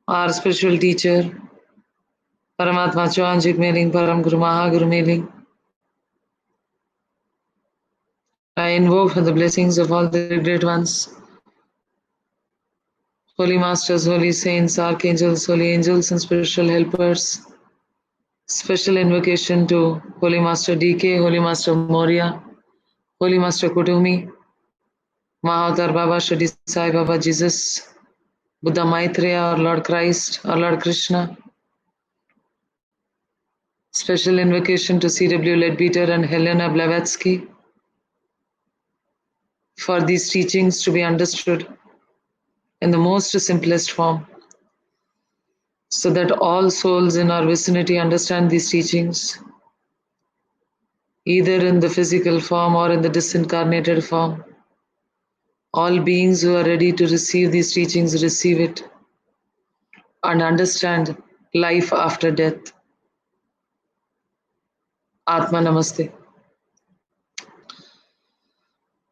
our spiritual teacher, Paramatma Chanjik Meling, Param Guru Mahaguru Meling. I invoke for the blessings of all the great ones, holy masters, holy saints, archangels, holy angels, and spiritual helpers. Special invocation to Holy Master DK, Holy Master Moria, Holy Master Kutumi, Mahavatar Baba, Shri Sai Baba Jesus, Buddha Maitreya, our Lord Christ, our Lord Krishna. Special invocation to C.W.Leadbeater and Helena Blavatsky for these teachings to be understood in the most simplest form, so that all souls in our vicinity understand these teachings, either in the physical form or in the disincarnated form. All beings who are ready to receive these teachings receive it and understand life after death. Atma Namaste.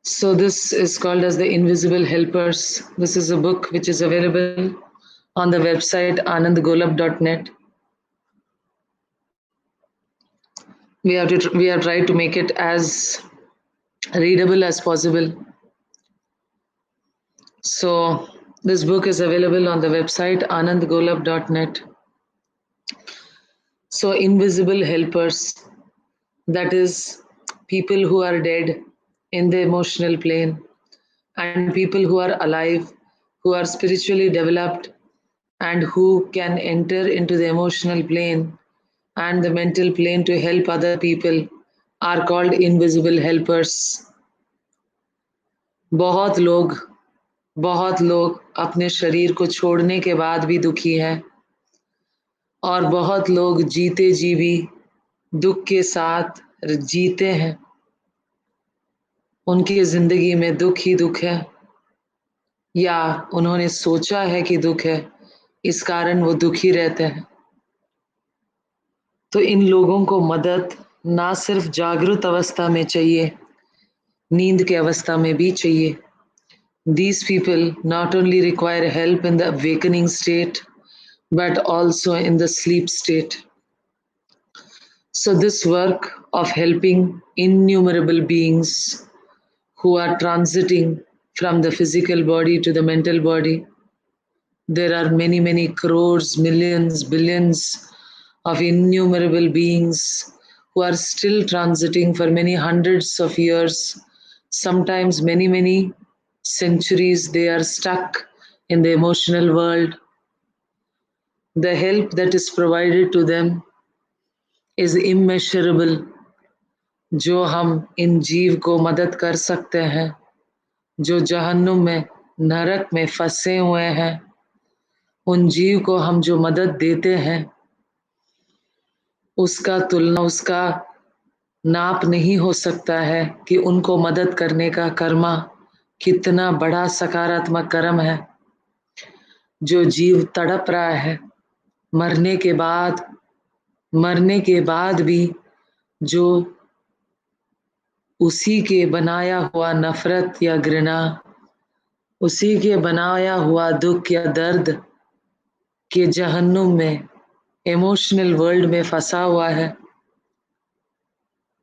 So this is called as the Invisible Helpers. This is a book which is available on the website anandgolab.net. We have tried to make it as readable as possible. So this book is available on the website anandgolab.net. So invisible helpers, that is people who are dead in the emotional plane and people who are alive, who are spiritually developed and who can enter into the emotional plane and the mental plane to help other people are called invisible helpers. बहुत लोग अपने शरीर को छोड़ने के बाद भी दुखी हैं और बहुत लोग जीते जी भी दुख के साथ जीते हैं. उनकी जिंदगी में दुख ही दुख है या उन्होंने सोचा है कि दुख है, इस कारण वो दुखी रहते हैं. तो इन लोगों को मदद ना सिर्फ जागृत अवस्था में चाहिए, नींद के अवस्था में भी चाहिए. These people not only require help in the awakening state, but also in the sleep state. So this work of helping innumerable beings who are transiting from the physical body to the mental body, there are many crores, millions, billions of innumerable beings who are still transiting for many hundreds of years, sometimes many centuries. They are stuck in the emotional world. The help that is provided to them is immeasurable. जो हम इन जीव को मदद कर सकते हैं, जो जहन्नुम में, नरक में फंसे हुए हैं, उन जीव को हम जो मदद देते हैं, उसका तुलना, उसका नाप नहीं हो सकता है कि उनको मदद करने का कर्मा कितना बड़ा सकारात्मक कर्म है. जो जीव तड़प रहा है मरने के बाद भी, जो उसी के बनाया हुआ नफरत या घृणा, उसी के बनाया हुआ दुख या दर्द के जहन्नुम में, इमोशनल वर्ल्ड में फंसा हुआ है,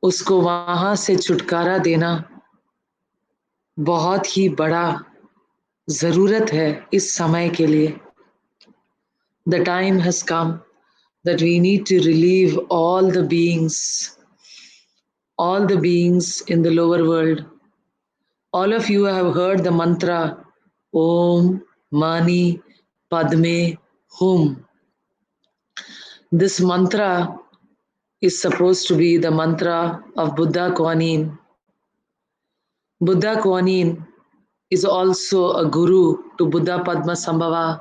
उसको वहां से छुटकारा देना बहुत ही बड़ा जरूरत है इस समय के लिए. The time has come that we need to relieve all the beings in the lower world. All of you have heard the mantra Om Mani Padme Hum. This mantra is supposed to be the mantra of Buddha Kuan-Yin. Buddha Kuan-Yin is also a guru to Buddha Padmasambhava.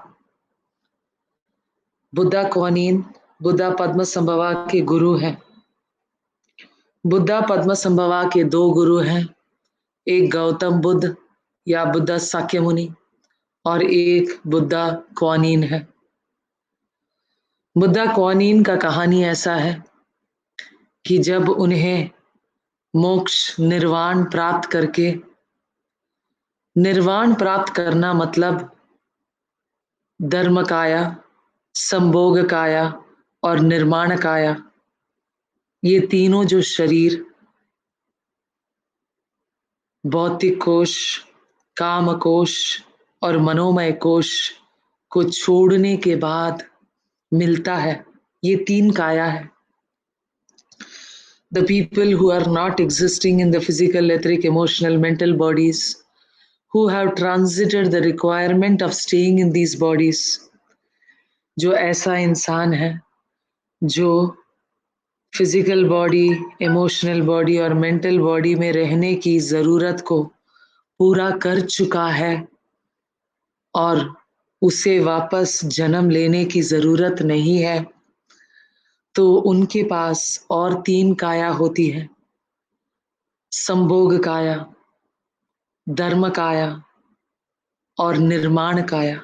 Buddha कुआन-इन Buddha पद्मसंभवा के गुरु हैं. बुद्धा पद्मसंभवा के दो गुरु हैं, एक गौतम बुद्ध या बुद्धा साक्यमुनि और एक बुद्धा कुआन-इन है. बुद्धा कुआन-इन का कहानी ऐसा है कि जब उन्हें मोक्ष निर्वाण प्राप्त करना मतलब धर्मकाया, संभोग काया और निर्माण काया, ये तीनों जो शरीर, भौतिक कोश, काम कोश और मनोमय कोश को छोड़ने के बाद मिलता है, ये तीन काया है. The people who are not existing in the physical, etheric, emotional, mental bodies, who have transited the requirement of staying in these bodies, जो ऐसा इंसान है जो फिजिकल बॉडी, इमोशनल बॉडी और मेंटल बॉडी में रहने की ज़रूरत को पूरा कर चुका है और उसे वापस जन्म लेने की ज़रूरत नहीं है, तो उनके पास और तीन काया होती है, संभोग काया, धर्म काया और निर्माण काया.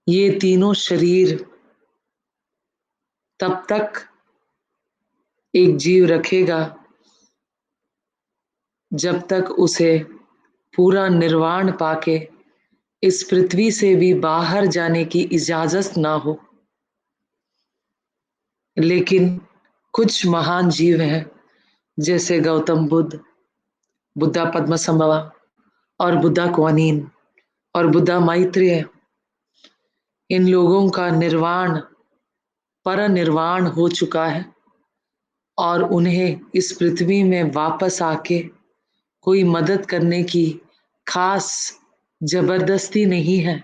ये तीनों शरीर तब तक एक जीव रखेगा जब तक उसे पूरा निर्वाण पाके इस पृथ्वी से भी बाहर जाने की इजाजत ना हो. लेकिन कुछ महान जीव हैं जैसे गौतम बुद्ध, बुद्धा पद्मसंभवा और बुद्धा क्वानीन और बुद्धा मैत्रेय, इन लोगों का निर्वाण, परनिर्वाण हो चुका है और उन्हें इस पृथ्वी में वापस आके कोई मदद करने की खास जबरदस्ती नहीं है,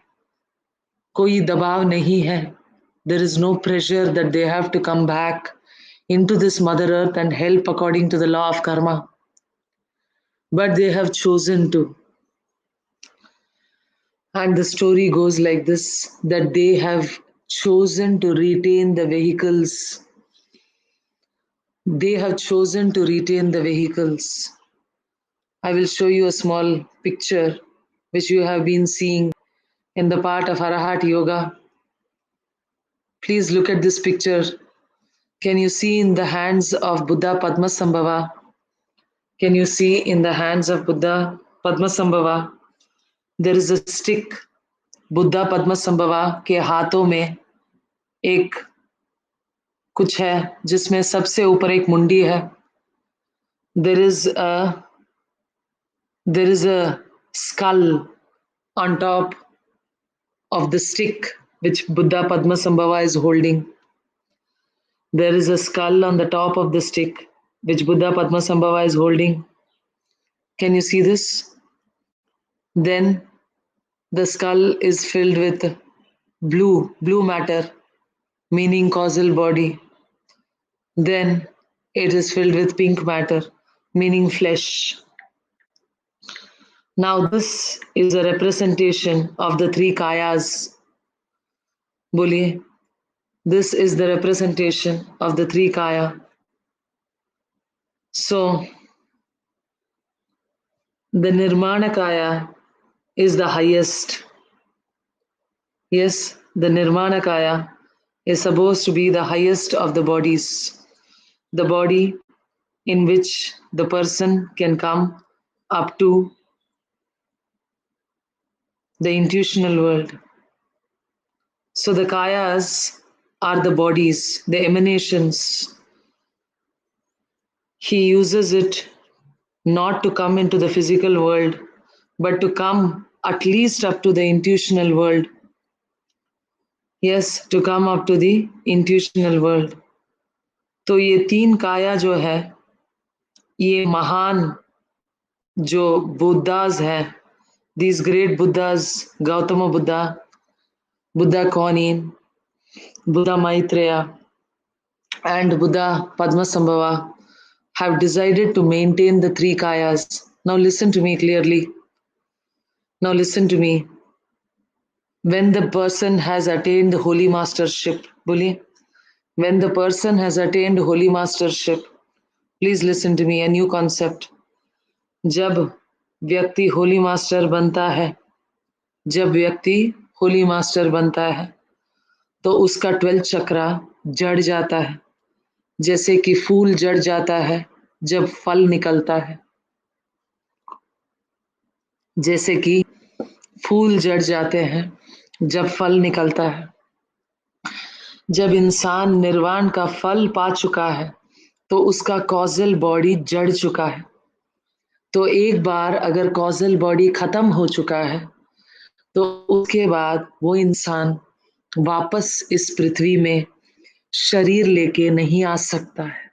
कोई दबाव नहीं है. There is no pressure that they have to come back into this Mother Earth and help according to the law of karma. But they have chosen to. And the story goes like this, that they have chosen to retain the vehicles. They have chosen to retain the vehicles. I will show you a small picture which you have been seeing in the part of Arahat Yoga. Please look at this picture. Can you see in the hands of Buddha Padmasambhava? Can you see in the hands of Buddha Padmasambhava? There is a stick. Buddha पद्मसंभवा के हाथों में एक कुछ है जिसमें सबसे ऊपर एक मुंडी है. There is a skull on top of the stick which Buddha Padmasambhava is holding. There is a skull on the top of the stick which Buddha Padmasambhava is holding. Can you see this? Then the skull is filled with blue matter, meaning causal body. Then it is filled with pink matter, meaning flesh. Now this is a representation of the three kayas. Boliye, this is the representation of the three kaya. So the Nirmana kaya is the highest. Yes, the Nirmana kaya is supposed to be the highest of the bodies. The body in which the person can come up to the intuitional world. So the kayas are the bodies, the emanations. He uses it not to come into the physical world, but to come at least up to the intuitional world. Yes, to come up to the intuitional world. तो ये तीन काया जो है, ये महान जो Buddhas हैं, these great Buddhas, Gautama Buddha, Buddha Konin, Buddha Maitreya, and Buddha Padmasambhava have decided to maintain the three kayas. Now listen to me clearly. Now listen to me. When the person has attained holy mastership, बोलिए, when the person has attained holy mastership, please listen to me, a new concept. जब व्यक्ति Holi master बनता है, जब व्यक्ति Holi master बनता है, तो उसका 12 चक्रा जड़ जाता है, जैसे कि फूल जड़ जाता है जब फल निकलता है, जैसे कि फूल जड़ जाते हैं जब फल निकलता है. जब इंसान निर्वाण का फल पा चुका है तो उसका कॉजल बॉडी जड़ चुका है। तो एक बार अगर कॉजल बॉडी खत्म हो चुका है तो उसके बाद वो इंसान वापस इस पृथ्वी में शरीर लेके नहीं आ सकता है।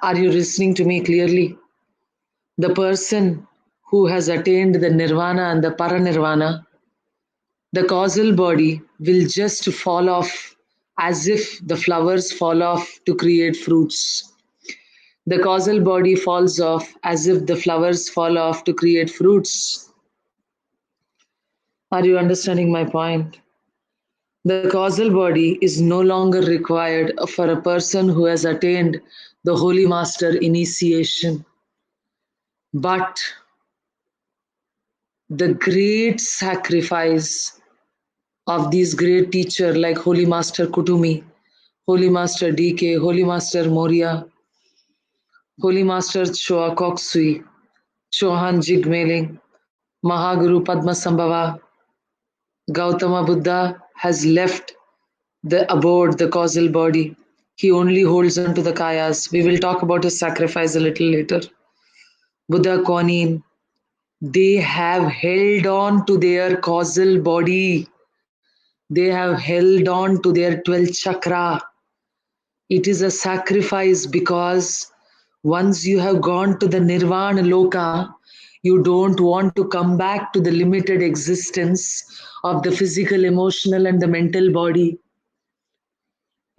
Are you listening to me clearly? The person who has attained the nirvana and the paranirvana, the causal body will just fall off as if the flowers fall off to create fruits. The causal body falls off as if the flowers fall off to create fruits. Are you understanding my point? The causal body is no longer required for a person who has attained the Holy Master initiation. But the great sacrifice of these great teachers like Holy Master Kutumi, Holy Master DK, Holy Master Moria, Holy Master Choa Koksui, Chohan Jigmeling, Mahaguru Padma Sambhava, Gautama Buddha has left the abode, the causal body. He only holds on to the kayas. We will talk about his sacrifice a little later. Buddha Kuan Yin, they have held on to their causal body. They have held on to their 12th chakra. It is a sacrifice because once you have gone to the Nirvana Loka, you don't want to come back to the limited existence of the physical, emotional, and the mental body.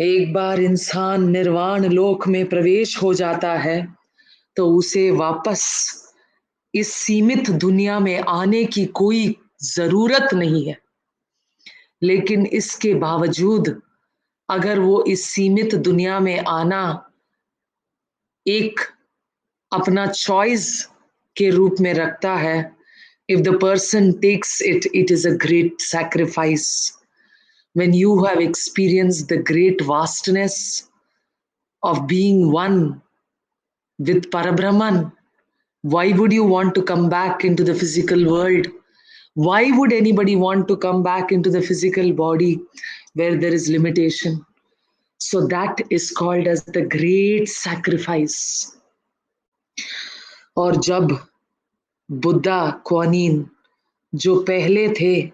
एक बार इंसान निर्वाण लोक में प्रवेश हो जाता है तो उसे वापस इस सीमित दुनिया में आने की कोई जरूरत नहीं है। लेकिन इसके बावजूद अगर वो इस सीमित दुनिया में आना एक अपना चॉइस के रूप में रखता है, if the person takes it, it is a great sacrifice. When you have experienced the great vastness of being one with Parabrahman, why would you want to come back into the physical world? Why would anybody want to come back into the physical body where there is limitation? So that is called as the great sacrifice. और जब बुद्धा क्वानीन जो पहले थे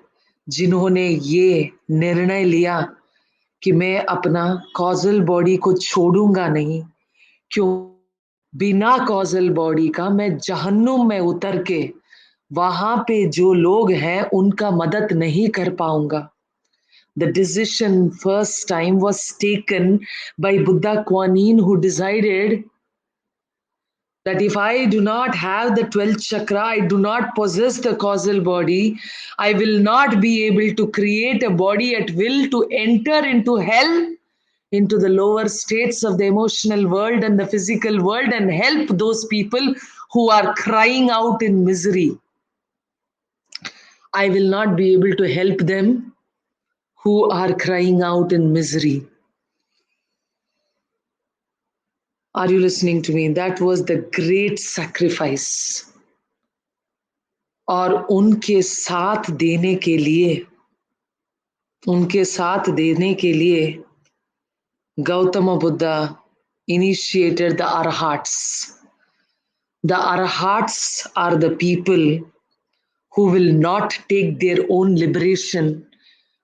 जिन्होंने ये निर्णय लिया कि मैं अपना कॉजल बॉडी को छोड़ूंगा नहीं, क्यों बिना कॉजल बॉडी का मैं जहन्नुम में उतर के वहां पे जो लोग हैं उनका मदद नहीं कर पाऊंगा. The decision first time was taken by Buddha Kuan Yin, who decided that if I do not have the 12th chakra, I do not possess the causal body, I will not be able to create a body at will to enter into hell, into the lower states of the emotional world and the physical world, and help those people who are crying out in misery. I will not be able to help them who are crying out in misery. Are you listening to me? That was the great sacrifice. और उनके साथ देने के लिए Gautama Buddha initiated the Arhats. The Arhats are the people who will not take their own liberation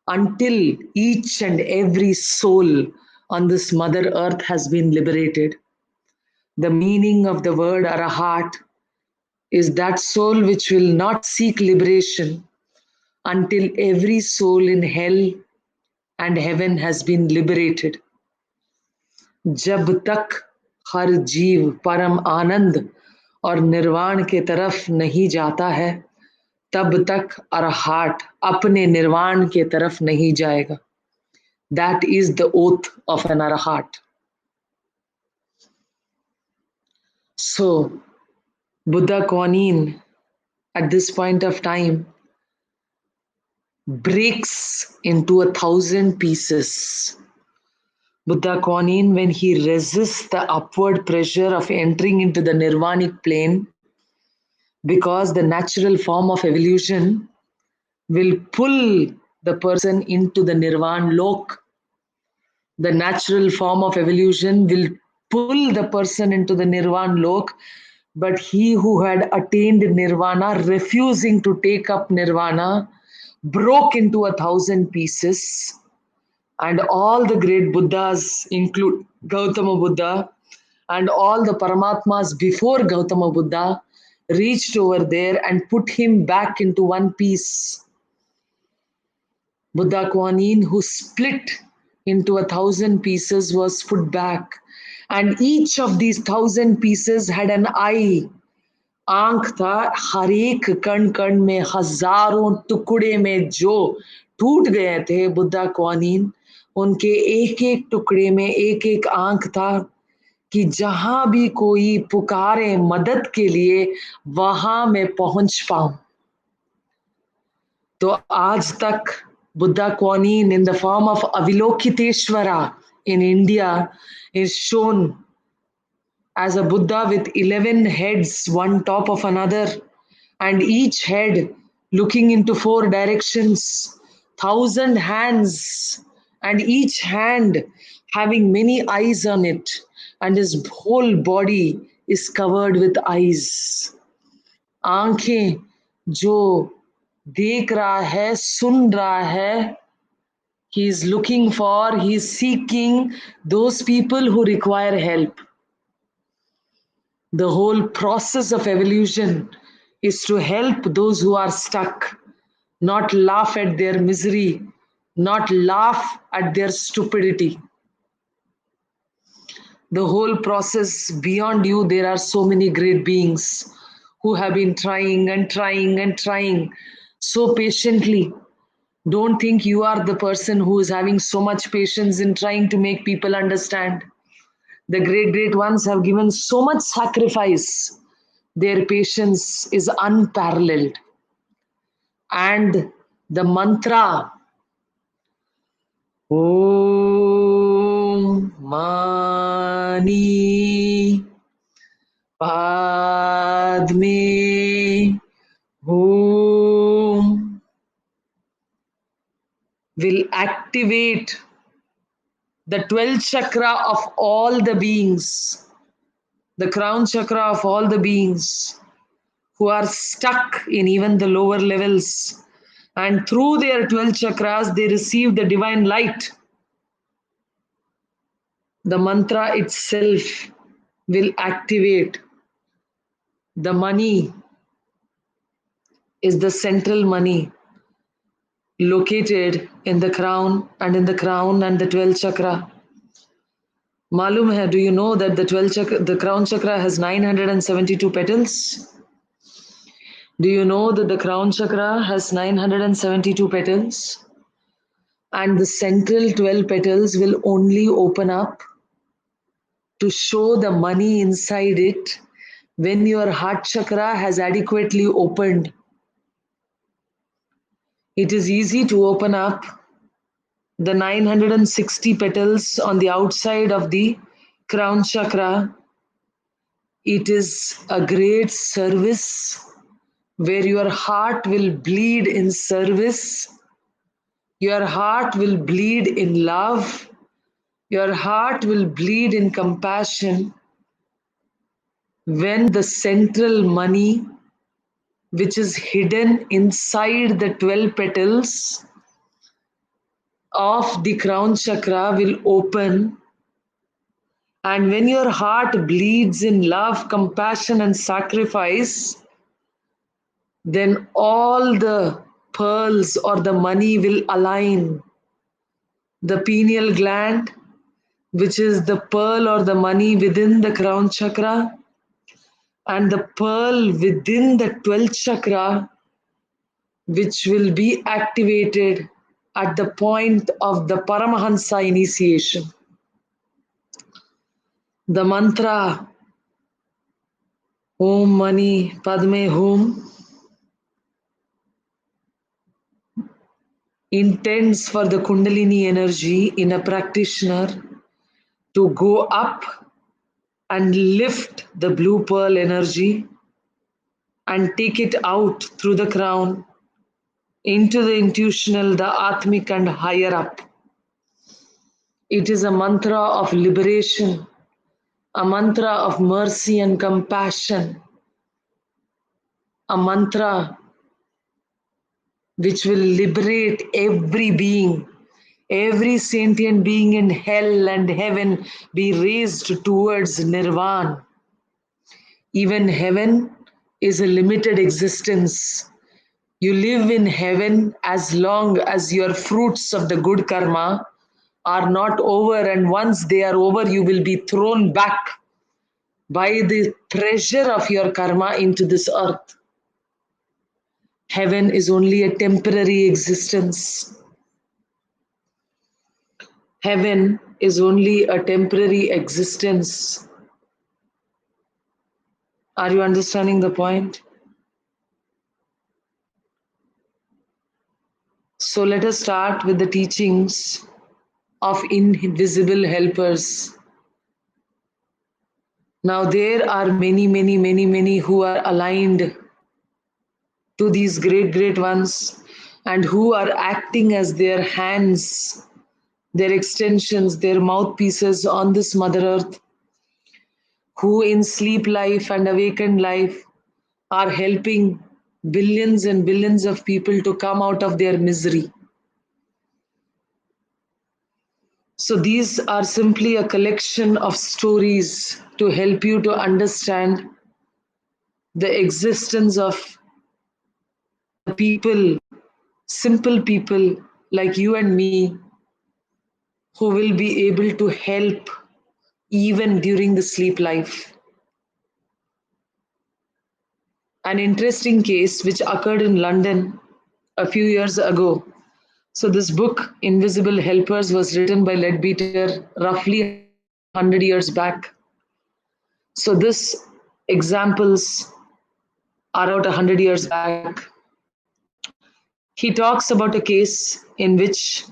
until each and every soul on this Mother Earth has been liberated. The meaning of the word Arahat is that soul which will not seek liberation until every soul in hell and heaven has been liberated. जब तक हर जीव परम आनंद और निर्वाण के तरफ नहीं जाता है तब तक अरहाट अपने निर्वाण के तरफ नहीं जाएगा. That is the oath of an arahat. So Buddha Kuan Yin at this point of time breaks into 1,000 pieces. Buddha Kuan Yin, when he resists the upward pressure of entering into the nirvanic plane, because the natural form of evolution will pull the person into the nirvana lok. The natural form of evolution will pull the person into the nirvana lok, but he who had attained nirvana, refusing to take up nirvana, broke into 1,000 pieces. And all the great Buddhas, include Gautama Buddha, and all the Paramatmas before Gautama Buddha, reached over there and put him back into one piece. Buddha Kuan Yin, who split into 1,000 pieces, was put back. And each of these 1,000 pieces had an eye. आंख था, हर एक कण कण में हजारों टुकड़े में जो टूट गए थे बुद्धा क्वानीन, उनके एक एक टुकड़े में एक एक आंख था कि जहां भी कोई पुकारे मदद के लिए वहां मैं पहुंच पाऊं. तो आज तक Buddha Kuan Yin in the form of Avalokiteshvara in India is shown as a Buddha with 11 heads, one top of another, and each head looking into 4 directions, 1,000 hands, and each hand having many eyes on it, and his whole body is covered with eyes. आंखें जो देख रहा है, सुन रहा है, he is looking for, he is seeking those people who require help. The whole process of evolution is to help those who are stuck, not laugh at their misery, not laugh at their stupidity. The whole process, beyond you, there are so many great beings who have been trying and trying and trying so patiently. Don't think you are the person who is having so much patience in trying to make people understand. The great, great ones have given so much sacrifice. Their patience is unparalleled. And the mantra, Om Mani Padme Hum, will activate the 12th chakra of all the beings, the crown chakra of all the beings who are stuck in even the lower levels. And through their 12 chakras, they receive the divine light. The mantra itself will activate. The money is the central money located in the crown and in the crown and the 12th chakra. Malum hai, do you know that the 12th chakra, the crown chakra has 972 petals? Do you know that the crown chakra has 972 petals? And the central 12 petals will only open up to show the money inside it when your heart chakra has adequately opened. It is easy to open up the 960 petals on the outside of the crown chakra. It is a great service where your heart will bleed in service, your heart will bleed in love, your heart will bleed in compassion when the central money, which is hidden inside the 12 petals of the crown chakra, will open. And when your heart bleeds in love, compassion, and sacrifice, then all the pearls or the money will align. The pineal gland, which is the pearl or the money within the crown chakra, and the pearl within the 12th chakra, which will be activated at the point of the Paramahansa initiation. The mantra Om Mani Padme Hum intends for the Kundalini energy in a practitioner to go up and lift the blue pearl energy and take it out through the crown into the intuitional, the Atmic, and higher up. It is a mantra of liberation, a mantra of mercy and compassion, a mantra which will liberate every being, every sentient being in hell and heaven be raised towards nirvana. Even heaven is a limited existence. You live in heaven as long as your fruits of the good karma are not over, and once they are over, you will be thrown back by the pressure of your karma into this earth. Heaven is only a temporary existence. Heaven is only a temporary existence. Are you understanding the point? So let us start with the teachings of invisible helpers. Now, there are many, many, many, many who are aligned to these great, great ones and who are acting as their hands, their extensions, their mouthpieces on this Mother Earth, who in sleep life and awakened life are helping billions and billions of people to come out of their misery. So these are simply a collection of stories to help you to understand the existence of the people, simple people like you and me, who will be able to help even during the sleep life. An interesting case which occurred in London a few years ago. So this book, Invisible Helpers, was written by Leadbeater roughly 100 years back. So this examples are out 100 years back. He talks about a case in which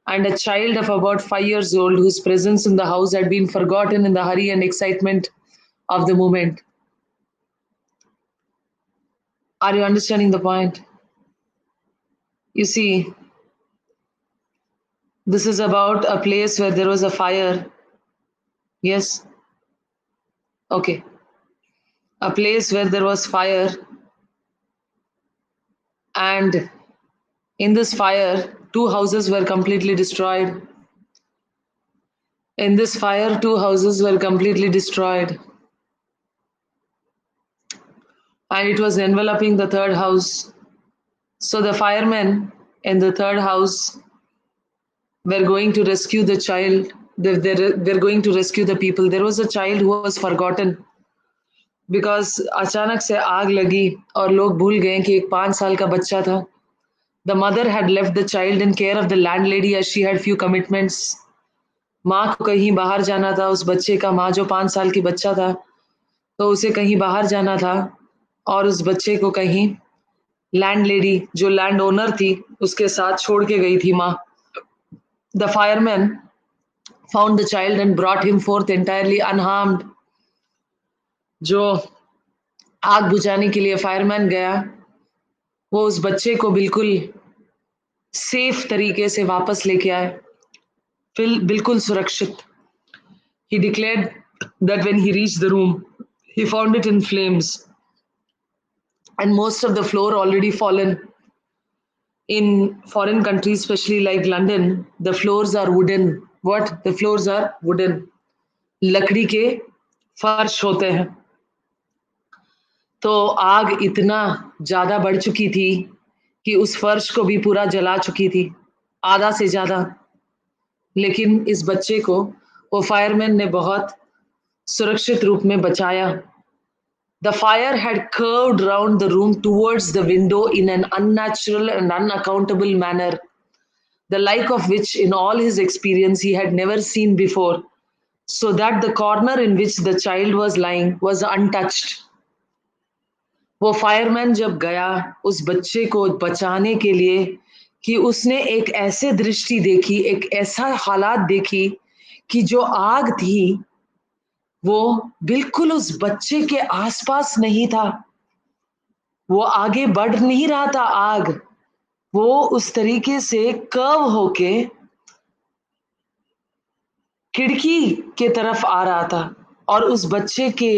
and a child of about 5 years old whose presence in the house had been forgotten in the hurry and excitement of the moment. Are you understanding the point? You see, this is about a place where there was a fire. Yes? Okay. A place where there was fire, and in this fire, two houses were completely destroyed. In this fire, two houses were completely destroyed, and it was enveloping the third house. So the firemen in the third house were going to rescue the child. They're going to rescue the people. There was a child who was forgotten because अचानक से आग लगी और लोग भूल गए कि एक 5 साल का बच्चा था. The mother had left the child in care of the landlady as she had few commitments. माँ को कहीं बाहर जाना था, उस बच्चे का, माँ जो 5 साल की बच्चा था, तो उसे कहीं बाहर जाना था और उस बच्चे को कहीं लैंडलेडी जो लैंड ओनर थी उसके साथ छोड़ के गई थी माँ. The fireman found the child and brought him fourth entirely unharmed. जो आग बुझाने के लिए फायरमैन गया, वो उस बच्चे को बिल्कुल सेफ तरीके से वापस लेके आए, फिर बिल्कुल सुरक्षित. He declared that when he reached the room, he found it in flames and most of the floor already fallen. In foreign countries, especially like London, the floors are wooden. What? The floors are wooden. लकड़ी के फर्श होते हैं. तो आग इतना ज्यादा बढ़ चुकी थी कि उस फर्श को भी पूरा जला चुकी थी, आधा से ज्यादा. लेकिन इस बच्चे को वो फायरमैन ने बहुत सुरक्षित रूप में बचाया। The fire had curved round the room towards the window in an unnatural and unaccountable manner, the like of which in all his experience he had never seen before, so that the corner in which the child was lying was untouched. वो fireman जब गया उस बच्चे को बचाने के लिए कि उसने एक ऐसे दृष्टि देखी, एक ऐसा हालात देखी कि जो आग थी वो बिल्कुल उस बच्चे के आसपास नहीं था, वो आगे बढ़ नहीं रहा था आग, वो उस तरीके से कर्व होके खिड़की के तरफ आ रहा था और उस बच्चे के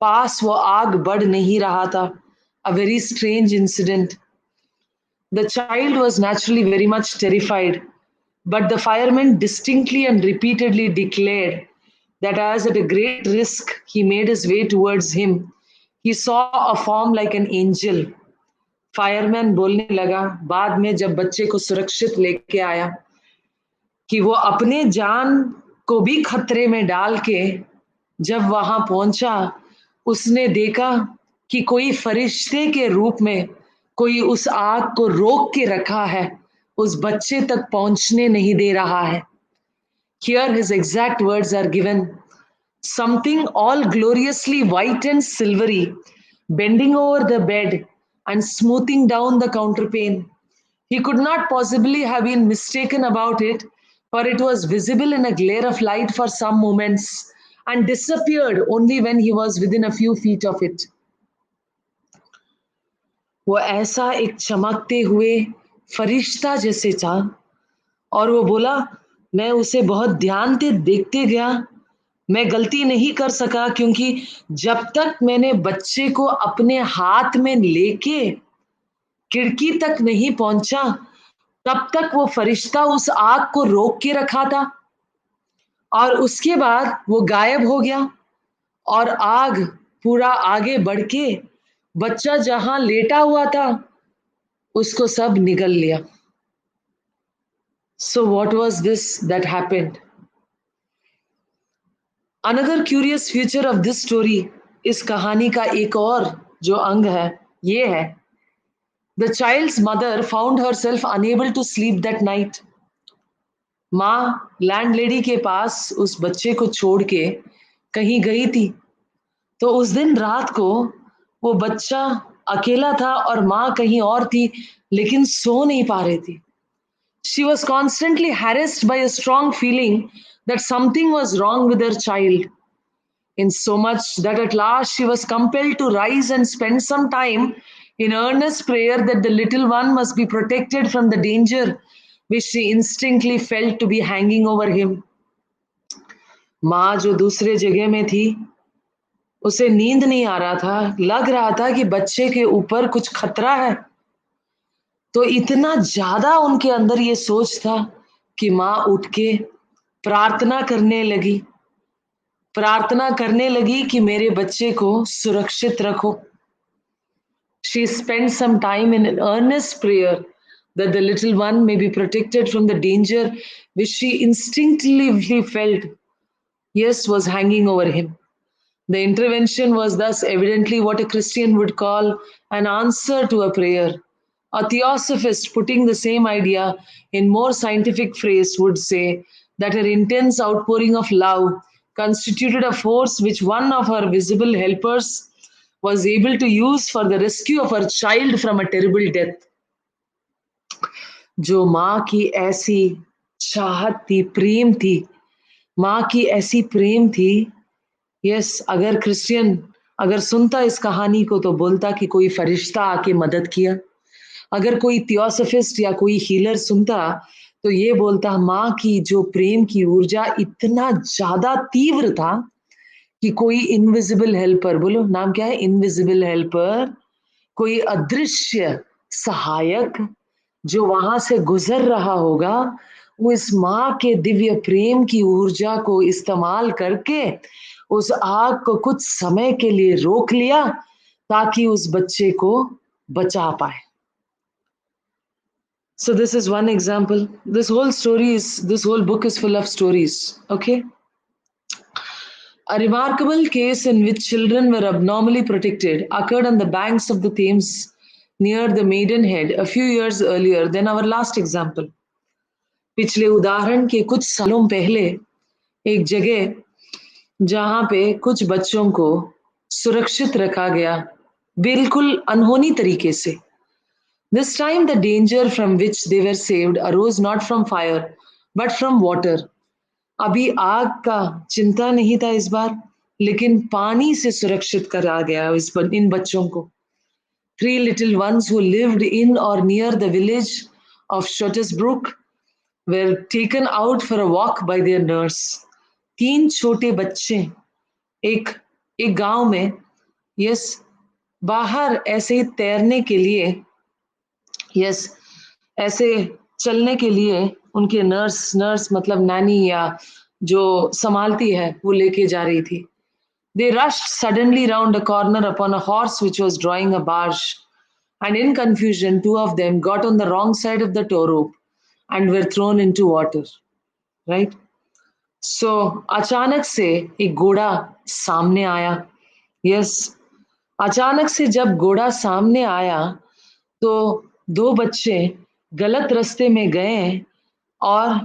पास वो आग बढ़ नहीं रहा था. A very strange incident. The child was naturally very much terrified, but the fireman distinctly and repeatedly declared that as at a great risk he made his way towards him, he saw a form like an angel. Fireman बोलने लगा बाद में जब बच्चे को सुरक्षित लेके आया कि वो अपने जान को भी खतरे में डाल के जब वहां पहुंचा, उसने देखा कि कोई फरिश्ते के रूप में कोई उस आग को रोक के रखा है, उस बच्चे तक पहुंचने नहीं दे रहा है. Here his exact words are given. Something all gloriously white and silvery, bending over the bed and smoothing down the counterpane. He could not possibly have been mistaken about it, for it was visible in a glare of light for some moments and disappeared only when he was within a few feet of it. वो ऐसा एक चमकते हुए फरिश्ता जैसे था और वो बोला मैं उसे बहुत ध्यान से देखते गया, मैं गलती नहीं कर सका क्योंकि जब तक मैंने बच्चे को अपने हाथ में लेके खिड़की तक नहीं पहुंचा तब तक वो फरिश्ता उस आग को रोक के रखा था और उसके बाद वो गायब हो गया और आग पूरा आगे बढ़ के बच्चा जहां लेटा हुआ था उसको सब निगल लिया. So what was this that happened? Another curious feature of this story, इस कहानी का एक और जो अंग है ये है, the child's mother found herself unable to sleep that night. माँ लैंडलेडी के पास उस बच्चे को छोड़ के कहीं गई थी, तो उस दिन रात को वो बच्चा अकेला था और माँ कहीं और थी लेकिन सो नहीं पा रही थी. She was constantly harassed by a strong feeling that something was wrong with her child, in so much that at last she was compelled to rise and spend some time in earnest prayer that the little one must be protected from the danger which she instinctively felt to be hanging over him. माँ जो दूसरे जगह में थी उसे नींद नहीं आ रहा था, लग रहा था कि बच्चे के ऊपर कुछ खतरा है, तो इतना ज्यादा उनके अंदर ये सोच था कि माँ उठ के प्रार्थना करने लगी कि मेरे बच्चे को सुरक्षित रखो. She spent some time in an earnest prayer that the little one may be protected from the danger which she instinctively felt, yes, was hanging over him. The intervention was thus evidently what a Christian would call an answer to a prayer. A theosophist, putting the same idea in more scientific phrase, would say that her intense outpouring of love constituted a force which one of her visible helpers was able to use for the rescue of her child from a terrible death. जो माँ की ऐसी चाहत थी, प्रेम थी, माँ की ऐसी प्रेम थी, यस, अगर क्रिश्चियन अगर सुनता इस कहानी को तो बोलता कि कोई फरिश्ता आके मदद किया. अगर कोई थियोसोफिस्ट या कोई हीलर सुनता तो ये बोलता माँ की जो प्रेम की ऊर्जा इतना ज्यादा तीव्र था कि कोई इनविजिबल हेल्पर, बोलो नाम क्या है, इनविजिबल हेल्पर, कोई अदृश्य सहायक जो वहां से गुजर रहा होगा, वो इस माँ के दिव्य प्रेम की ऊर्जा को इस्तेमाल करके उस आग को कुछ समय के लिए रोक लिया ताकि उस बच्चे को बचा पाए. So this is one example. This whole book is full of stories. Okay. A remarkable case in which children were abnormally protected occurred on the banks of the Thames near the Maidenhead a few years earlier than our last example. पिछले उदाहरण के कुछ सालों पहले एक जगह जहां पे कुछ बच्चों को सुरक्षित रखा गया बिल्कुल अनहोनी तरीके से. This time the danger from which they were saved arose not from fire but from water. अभी आग का चिंता नहीं था इस बार, लेकिन पानी से सुरक्षित करा गया इन बच्चों को. 3 little ones who lived in or near the village of Schottisbrook were taken out for a walk by their nurse. 3 छोटे बच्चे एक एक गांव में यस बाहर ऐसे ही तैरने के लिए यस ऐसे चलने के लिए उनके नर्स मतलब नैनी या जो संभालती है वो लेके जा रही थी. They rushed suddenly round a corner upon a horse which was drawing a barge, and in confusion, 2 of them got on the wrong side of the tow rope and were thrown into water. Right? So, अचानक से एक घोड़ा सामने आया. Yes, अचानक से जब घोड़ा सामने आया तो 2 बच्चे गलत रास्ते में गए और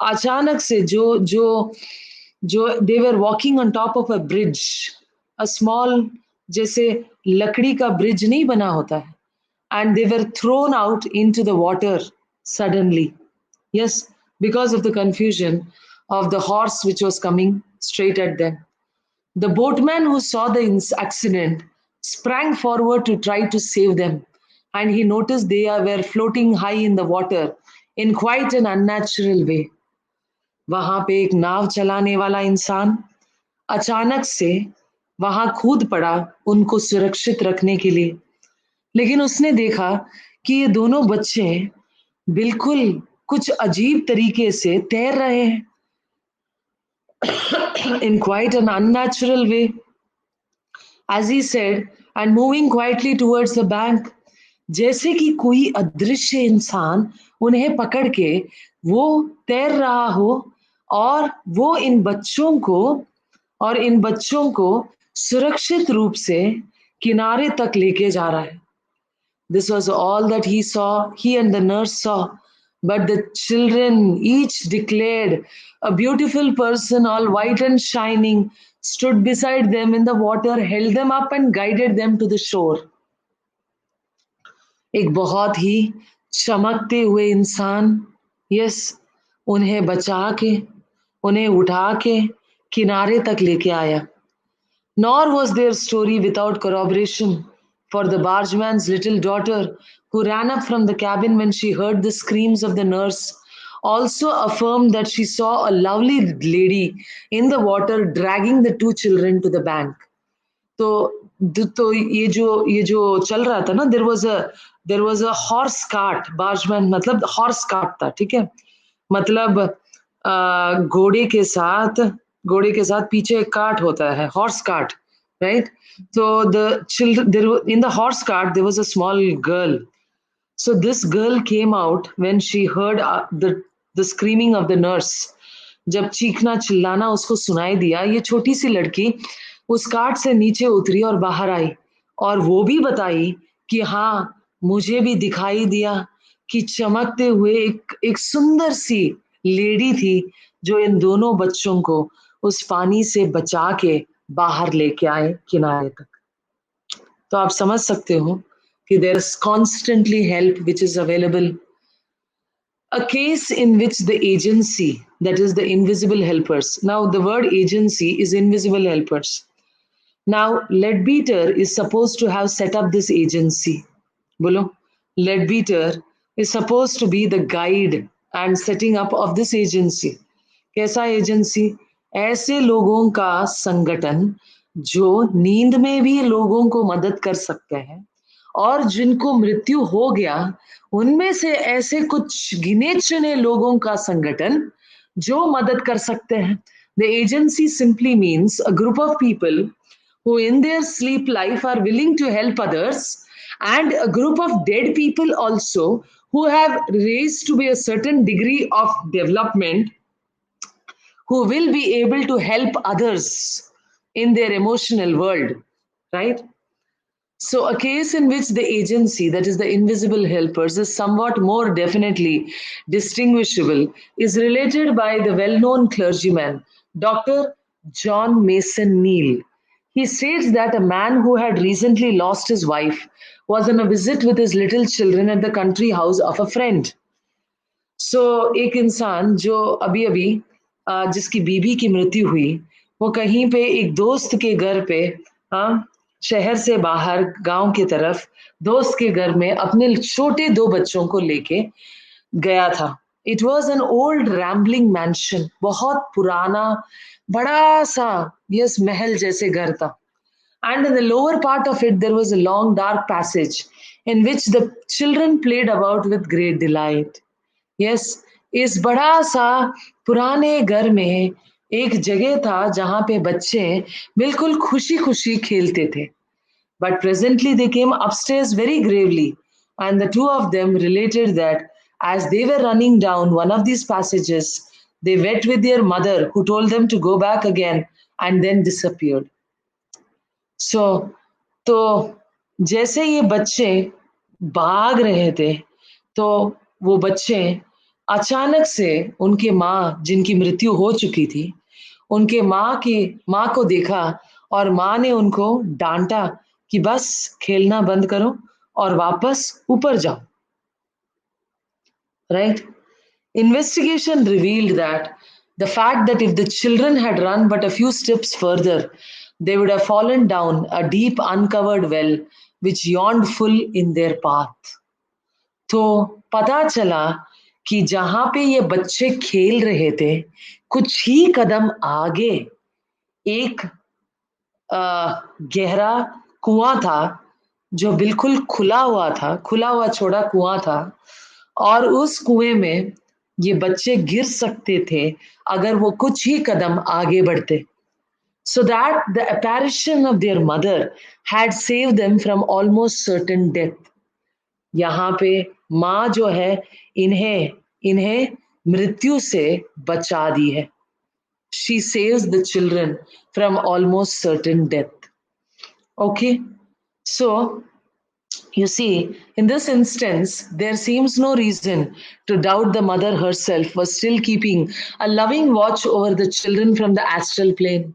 अचानक से जो they were walking on top of a bridge, a small जैसे लकड़ी का ब्रिज नहीं बना होता है, and they were thrown out into the water suddenly. Yes, because of the confusion of the horse which was coming straight at them. The boatman who saw the accident sprang forward to try to save them, and he noticed they were floating high in the water in quite an unnatural way. वहां पे एक नाव चलाने वाला इंसान अचानक से वहां कूद पड़ा उनको सुरक्षित रखने के लिए, लेकिन उसने देखा कि ये दोनों बच्चे बिल्कुल कुछ अजीब तरीके से तैर रहे हैं in quite an unnatural way, as he said, and moving quietly towards the bank, जैसे कि कोई अदृश्य इंसान उन्हें पकड़ के वो तैर रहा हो और वो इन बच्चों को सुरक्षित रूप से किनारे तक लेके जा रहा है. This was all that he and the nurse saw. But the children each declared a beautiful person, all white and shining, stood beside them in the water, held them up and guided them to the shore. एक बहुत ही चमकते हुए इंसान, yes, उन्हें बचा के, उन्हें उठा के किनारे तक लेके आया. Nor was their story without corroboration, for the bargeman's little daughter, who ran up from the cabin when she heard the screams of the nurse, also affirmed that she saw a lovely lady in the water dragging the 2 children to the bank. तो ये जो चल रहा था ना, there was a horse cart. bargeman मतलब horse cart था, ठीक है, मतलब घोड़े के साथ पीछे एक कार्ट होता है, horse cart, right? So the children in the horse cart there was a small girl. So this girl came out when she heard the screaming of the nurse. जब चीखना चिल्लाना उसको सुनाई दिया, ये छोटी सी लड़की उस कार्ट से नीचे उतरी और बाहर आई और वो भी बताई कि हाँ, मुझे भी दिखाई दिया कि चमकते हुए एक सुंदर सी लेडी थी जो इन दोनों बच्चों को उस पानी से बचा के बाहर लेके आए किनारे तक. तो आप समझ सकते हो कि there is constantly help which is available. A case in which the agency, that is the invisible helpers. Now the word agency is invisible helpers. Now Leadbeater is supposed to have set up this agency. Bolo, Leadbeater is supposed to be the guide and setting up of this agency. कैसा agency? ऐसे लोगों का संगठन जो नींद में भी लोगों को मदद कर सकते हैं और जिनको मृत्यु हो गया उनमें से ऐसे कुछ गिने चुने लोगों का संगठन जो मदद कर सकते हैं. The agency simply means a group of people who in their sleep life are willing to help others, and a group of dead people also who have raised to be a certain degree of development, who will be able to help others in their emotional world, right? So, a case in which the agency, that is the invisible helpers, is somewhat more definitely distinguishable is related by the well known clergyman, Dr. John Mason Neale. He states that a man who had recently lost his wife was on a visit with his little children at the country house of a friend. सो एक इंसान जो अभी अभी जिसकी बीवी की मृत्यु हुई, वो कहीं पे एक दोस्त के घर पे, शहर से बाहर गांव की तरफ दोस्त के घर में अपने छोटे दो बच्चों को लेके गया था. It was an old rambling mention, बहुत पुराना बड़ा सा यस महल जैसे घर था. And in the lower part of it, there was a long dark passage in which the children played about with great delight. Yes, इस बड़ा सा पुराने घर में एक जगह था जहां पे बच्चे बिल्कुल खुशी खुशी खेलते थे. But presently they came upstairs very Gravely, and the two of them related that as they were running down one of these passages, they met with their mother who told them to go back again and then disappeared. So, तो जैसे ये बच्चे भाग रहे थे, तो वो बच्चे अचानक से उनके माँ जिनकी मृत्यु हो चुकी थी, उनके माँ को देखा और माँ ने उनको डांटा कि बस खेलना बंद करो और वापस ऊपर जाओ. Right? Investigation revealed that the fact that if the children had run but a few steps further, they would have fallen down a deep uncovered well which yawned full in their path. तो पता चला कि जहां पे ये बच्चे खेल रहे थे, कुछ ही कदम आगे एक गहरा कुआं था जो बिल्कुल खुला हुआ छोड़ा कुआं था, और उस कुएं में ये बच्चे गिर सकते थे अगर वो कुछ ही कदम आगे बढ़ते. So that the apparition of their mother had saved them from almost certain death. यहाँ पे माँ जो है इन्हें मृत्यु से बचा दी है. She saves the children from almost certain death. Okay, so you see, in this instance, there seems no reason to doubt the mother herself was still keeping a loving watch over the children from the astral plane.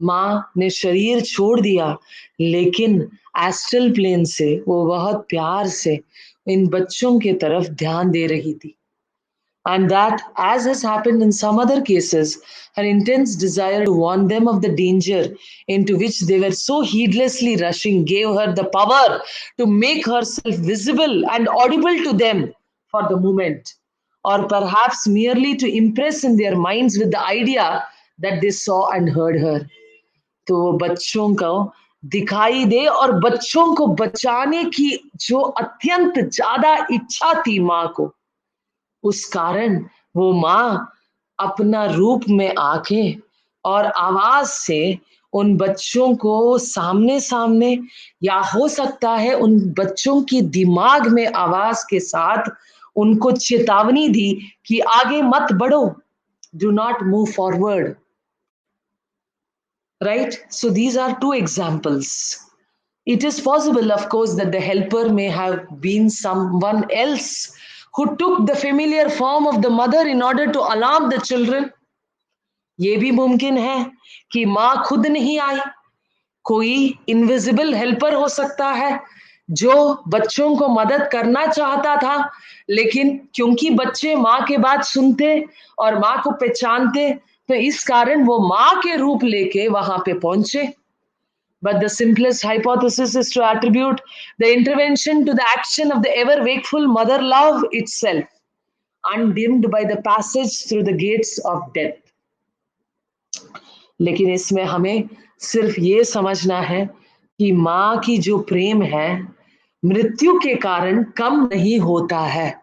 माँ ने शरीर छोड़ दिया, लेकिन astral plane से वो बहुत प्यार से इन बच्चों की तरफ ध्यान दे रही थी. And that, as has happened in some other cases, her intense desire to warn them of the danger into which they were so heedlessly rushing gave her the power to make herself visible and audible to them for the moment, or perhaps merely to impress in their minds with the idea that they saw and heard her. तो वो बच्चों को दिखाई दे और बच्चों को बचाने की जो अत्यंत ज्यादा इच्छा थी माँ को, उस कारण वो माँ अपना रूप में आके और आवाज से उन बच्चों को सामने सामने, या हो सकता है उन बच्चों की दिमाग में आवाज के साथ उनको चेतावनी दी कि आगे मत बढ़ो, do not move forward. Right? So these are two examples. It is possible, of course, that the helper may have been someone else who took the familiar form of the mother in order to alarm the children. ये भी मुमकिन है कि माँ खुद नहीं आई, कोई invisible helper हो सकता है जो बच्चों को मदद करना चाहता था, लेकिन क्योंकि बच्चे माँ के बात सुनते और माँ को पहचानते, तो इस कारण वो माँ के रूप लेके वहां पे पहुंचे. But the simplest hypothesis is to attribute the intervention to the action of the ever wakeful mother love itself, undimmed by the passage through the gates of death. लेकिन इसमें हमें सिर्फ ये समझना है कि माँ की जो प्रेम है मृत्यु के कारण कम नहीं होता है.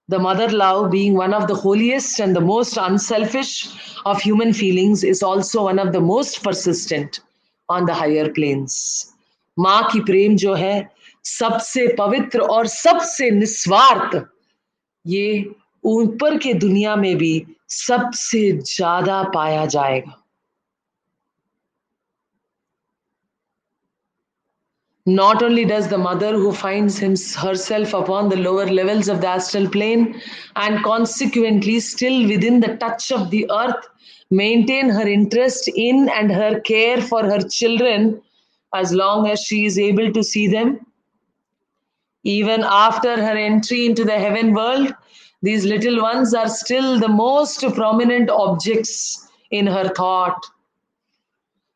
The mother love, being one of the holiest and the most unselfish of human feelings, is also one of the most persistent on the higher planes. माँ की प्रेम जो है सबसे पवित्र और सबसे निस्वार्थ, ये ऊपर के दुनिया में भी सबसे ज्यादा पाया जाएगा। Not only does the mother who finds herself upon the lower levels of the astral plane and consequently still within the touch of the earth maintain her interest in and her care for her children as long as she is able to see them, even after her entry into the heaven world, these little ones are still the most prominent objects in her thought.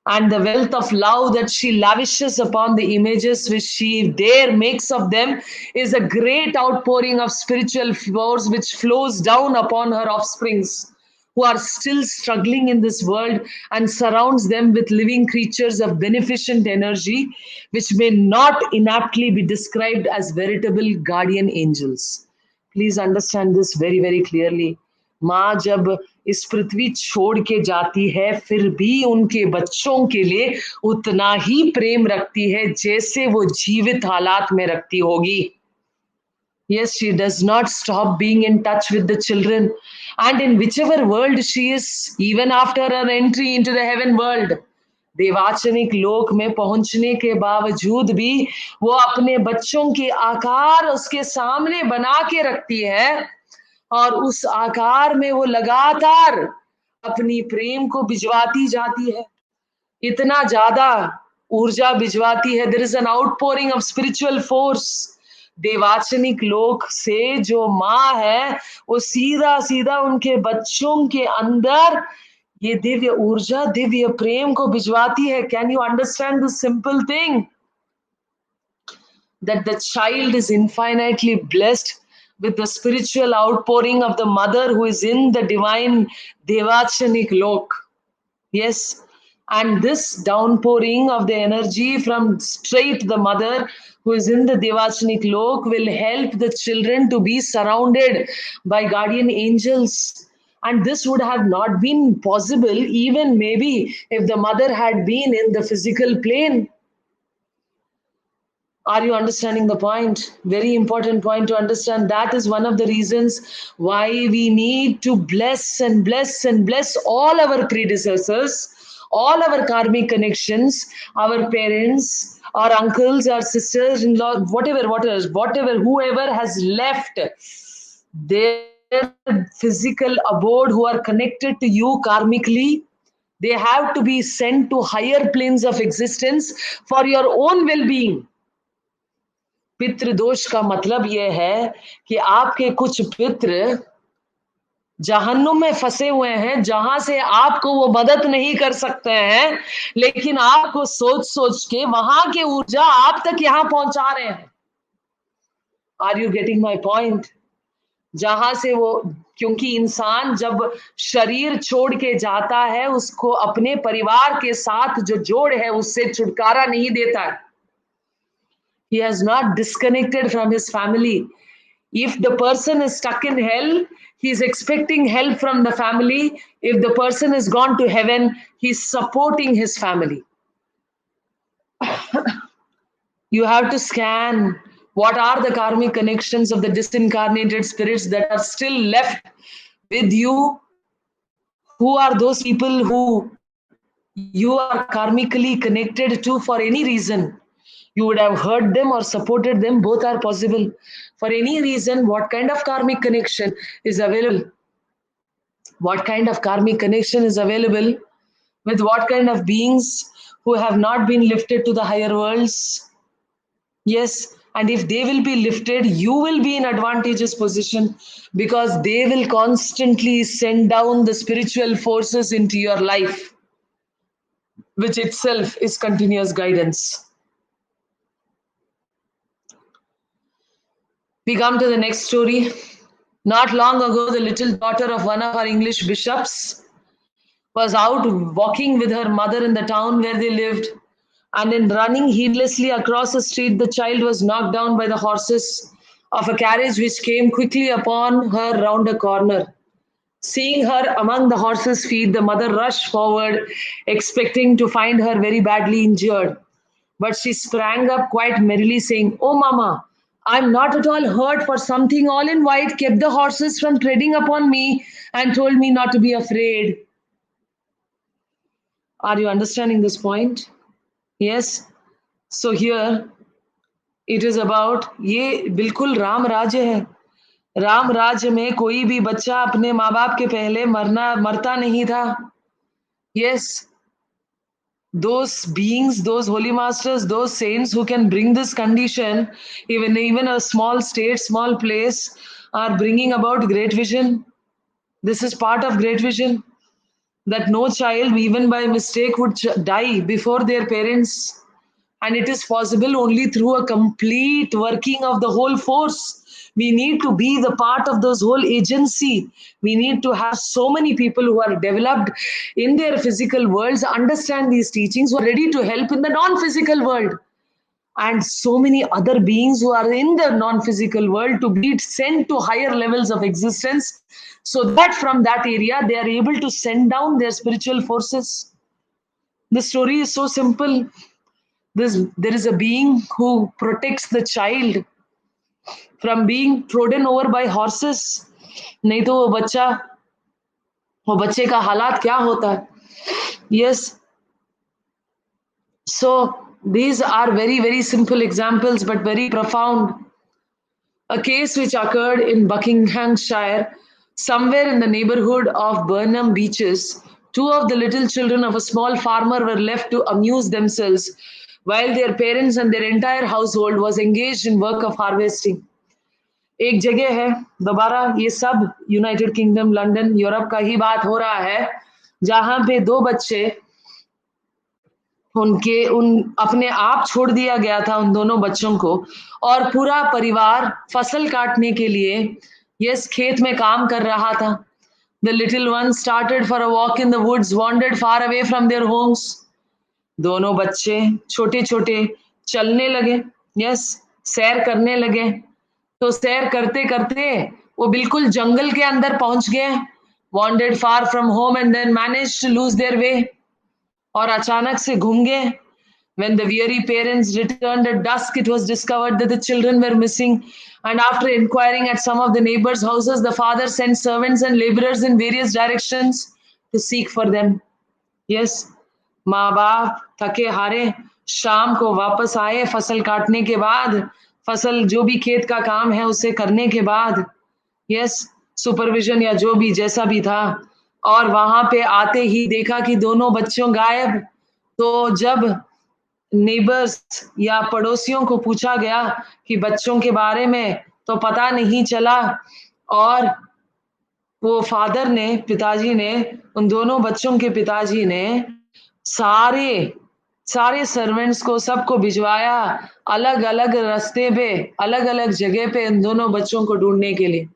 And the wealth of love that she lavishes upon the images which she there makes of them is a great outpouring of spiritual force which flows down upon her offsprings who are still struggling in this world and surrounds them with living creatures of beneficent energy which may not inaptly be described as veritable guardian angels. Please understand this very, very clearly. माँ जब इस पृथ्वी छोड़ के जाती है फिर भी उनके बच्चों के लिए उतना ही प्रेम रखती है जैसे वो जीवित हालात में रखती होगी. Yes, she does not stop being in touch with the children, and in whichever world she is, even after her entry into the heaven world, देवाचनिक लोक में पहुंचने के बावजूद भी वो अपने बच्चों के आकार उसके सामने बना के रखती है और उस आकार में वो लगातार अपनी प्रेम को भिजवाती जाती है. इतना ज्यादा ऊर्जा भिजवाती है. There is an outpouring of spiritual force. देवाचनिक लोक से जो माँ है वो सीधा सीधा उनके बच्चों के अंदर ये दिव्य ऊर्जा दिव्य प्रेम को भिजवाती है. Can you understand this simple thing that the child is infinitely blessed with the spiritual outpouring of the mother who is in the divine Devachanik Lok. Yes, and this downpouring of the energy from straight the mother who is in the Devachanik Lok will help the children to be surrounded by guardian angels. And this would have not been possible even maybe if the mother had been in the physical plane. Are you understanding the point? Very important point to understand. That is one of the reasons why we need to bless and bless and bless all our predecessors, all our karmic connections, our parents, our uncles, our sisters-in-law, whatever, whoever has left their physical abode who are connected to you karmically, they have to be sent to higher planes of existence for your own well-being. पितृ दोष का मतलब यह है कि आपके कुछ पितृ जहन्नुम में फंसे हुए हैं जहां से आपको वो मदद नहीं कर सकते हैं, लेकिन आपको सोच सोच के वहां के ऊर्जा आप तक यहां पहुंचा रहे हैं. Are you getting my point? जहां से वो, क्योंकि इंसान जब शरीर छोड़ के जाता है उसको अपने परिवार के साथ जो जोड़ है उससे छुटकारा नहीं देता है. He has not disconnected from his family. If the person is stuck in hell, he is expecting help from the family. If the person has gone to heaven, he is supporting his family. You have to scan what are the karmic connections of the disincarnated spirits that are still left with you. Who are those people who you are karmically connected to for any reason? You would have heard them or supported them. Both are possible. For any reason, what kind of karmic connection is available? What kind of karmic connection is available with what kind of beings who have not been lifted to the higher worlds? Yes, and if they will be lifted, you will be in advantageous position because they will constantly send down the spiritual forces into your life, which itself is continuous guidance. We come to the next story. Not long ago, the little daughter of one of our English bishops was out walking with her mother in the town where they lived. And in running heedlessly across the street, the child was knocked down by the horses of a carriage which came quickly upon her round a corner. Seeing her among the horses' feet, the mother rushed forward, expecting to find her very badly injured. But she sprang up quite merrily, saying, "Oh, Mama, I'm not at all hurt, for something all in white kept the horses from treading upon me and told me not to be afraid." Are you understanding this point? Yes. So here it is about, ये बिल्कुल राम राज्य है. राम राज्य में कोई भी बच्चा अपने माँ बाप के पहले मरता नहीं था. Yes, those beings, those holy masters, those saints who can bring this condition, even a small state, small place, are bringing about great vision. This is part of great vision, that no child, even by mistake, would die before their parents. And it is possible only through a complete working of the whole force. We need to be the part of this whole agency. We need to have so many people who are developed in their physical worlds, understand these teachings, who are ready to help in the non-physical world. And so many other beings who are in the non-physical world to be sent to higher levels of existence, so that from that area they are able to send down their spiritual forces. The story is so simple. There is a being who protects the child from being trodden over by horses. नहीं तो वो बच्चे का हालात क्या होता है. Yes. So these are very, very simple examples, but very profound. A case which occurred in Buckinghamshire, somewhere in the neighborhood of Burnham Beeches. Two of the little children of a small farmer were left to amuse themselves while their parents and their entire household was engaged in work of harvesting. एक जगह है, दोबारा ये सब United kingdom, London, Europe का ही बात हो रहा है, जहां पे दो बच्चे उन अपने आप छोड़ दिया गया था उन दोनों बच्चों को, और पूरा परिवार फसल काटने के लिए यस खेत में काम कर रहा था. The little ones started for a walk in the woods, wandered far away from their homes. दोनों बच्चे छोटे छोटे चलने लगे, यस सैर करने लगे. तो सैर करते करते वो बिल्कुल जंगल के अंदर पहुंच गए. Wandered far from home and then managed to lose their way. और अचानक से घूम गए. When the weary parents returned at dusk, it was discovered that the children were missing. And after inquiring at some of the neighbors' houses, the father sent servants and laborers in various directions to seek for them. Yes, माँ बाप थके हारे शाम को वापस आए फसल काटने के बाद, फसल जो भी खेत का काम है उसे करने के बाद, यस सुपरविजन या जो भी जैसा भी था, और वहां पे आते ही देखा कि दोनों बच्चों गायब. तो जब नेबर्स या पड़ोसियों को पूछा गया कि बच्चों के बारे में, तो पता नहीं चला. और वो फादर ने, पिताजी ने, उन दोनों बच्चों के पिताजी ने सारे सर्वेंट्स को सबको भिजवाया अलग अलग रास्ते पे, अलग अलग जगह पे उन दोनों बच्चों को ढूंढने के लिए.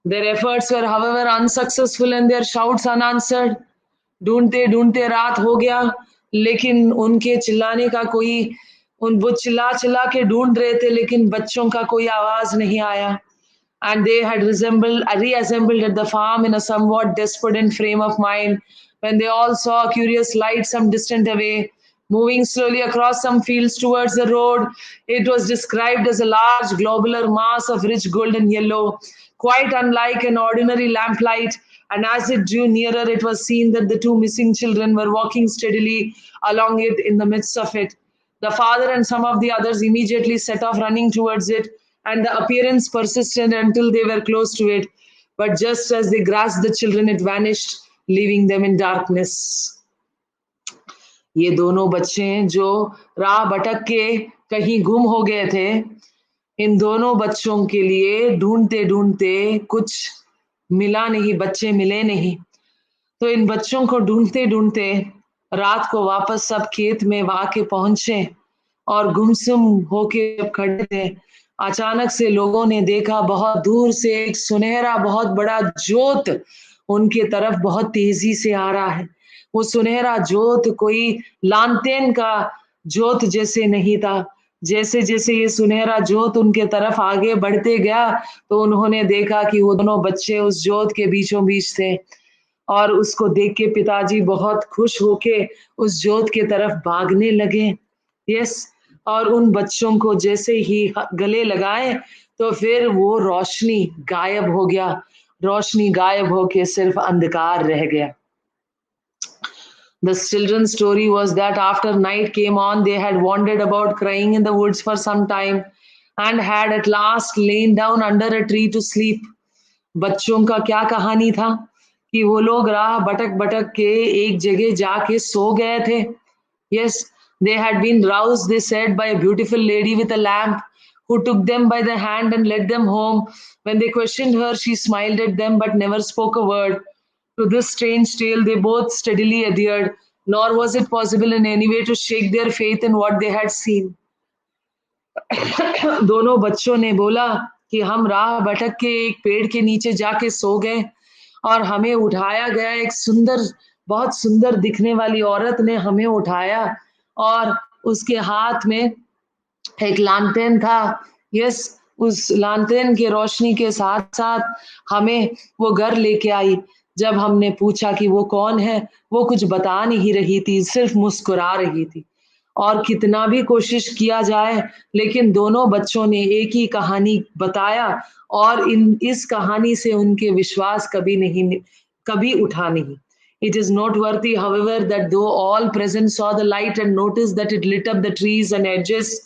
Their efforts were however unsuccessful and their shouts unanswered. ढूंढते ढूंढते रात हो गया, लेकिन उनके चिल्लाने का कोई, वो चिल्ला चिल्ला के ढूंढ रहे थे, लेकिन बच्चों का कोई आवाज नहीं आया. And they had reassembled at the farm in a somewhat despondent frame of mind when they all saw a curious light some distant away, moving slowly across some fields towards the road. It was described as a large globular mass of rich golden yellow, quite unlike an ordinary lamplight. And as it drew nearer, it was seen that the two missing children were walking steadily along it in the midst of it. The father and some of the others immediately set off running towards it, and the appearance persisted until they were close to it. But just as they grasped the children, it vanished, leaving them in darkness. ये दोनों बच्चे जो राह भटक के कहीं गुम हो गए थे, इन दोनों बच्चों के लिए ढूंढते ढूंढते कुछ मिला नहीं, बच्चे मिले नहीं. तो इन बच्चों को ढूंढते ढूंढते रात को वापस सब खेत में आके पहुंचे, और गुमसुम होके जब खड़े थे, अचानक से लोगों ने देखा बहुत दूर से एक सुनहरा बहुत बड़ा ज्योत उनके तरफ बहुत तेजी से आ रहा है. वो सुनहरा ज्योत कोई लालटेन का ज्योत जैसे नहीं था. जैसे जैसे ये सुनहरा ज्योत उनके तरफ आगे बढ़ते गया, तो उन्होंने देखा कि वो दोनों बच्चे उस ज्योत के बीचों बीच थे. और उसको देख के पिताजी बहुत खुश होके उस ज्योत के तरफ भागने लगे. यस, और उन बच्चों को जैसे ही गले लगाए तो फिर वो रोशनी गायब हो गया, रोशनी गायब होके सिर्फ अंधकार रह गया. The children's story was that after night came on, they had wandered about crying in the woods for some time and had at last lain down under a tree to sleep. बच्चों का क्या कहानी था कि वो लोग राह भटक भटक के एक जगह जाके सो गए थे. Yes, they had been roused, they said, by a beautiful lady with a lamp who took them by the hand and led them home. When they questioned her, she smiled at them but never spoke a word. To this strange tale, they both steadily adhered, nor was it possible in any way to shake their faith in what they had seen. दोनों बच्चों ने बोला कि हम राह भटक के एक पेड़ के नीचे जाके सो गए और हमें उठाया गया. एक सुंदर, बहुत सुंदर दिखने वाली औरत ने हमें उठाया और उसके हाथ में एक लालटेन था. यस, उस लालटेन की रोशनी के साथ साथ हमें वो घर लेके आई. जब हमने पूछा कि वो कौन है, वो कुछ बता नहीं रही थी, सिर्फ मुस्कुरा रही थी. और कितना भी कोशिश किया जाए, लेकिन दोनों बच्चों ने एक ही कहानी बताया और इस कहानी से उनके विश्वास कभी उठा नहीं. It is noteworthy, however, that though all present saw the light and noticed that it lit up the trees and edges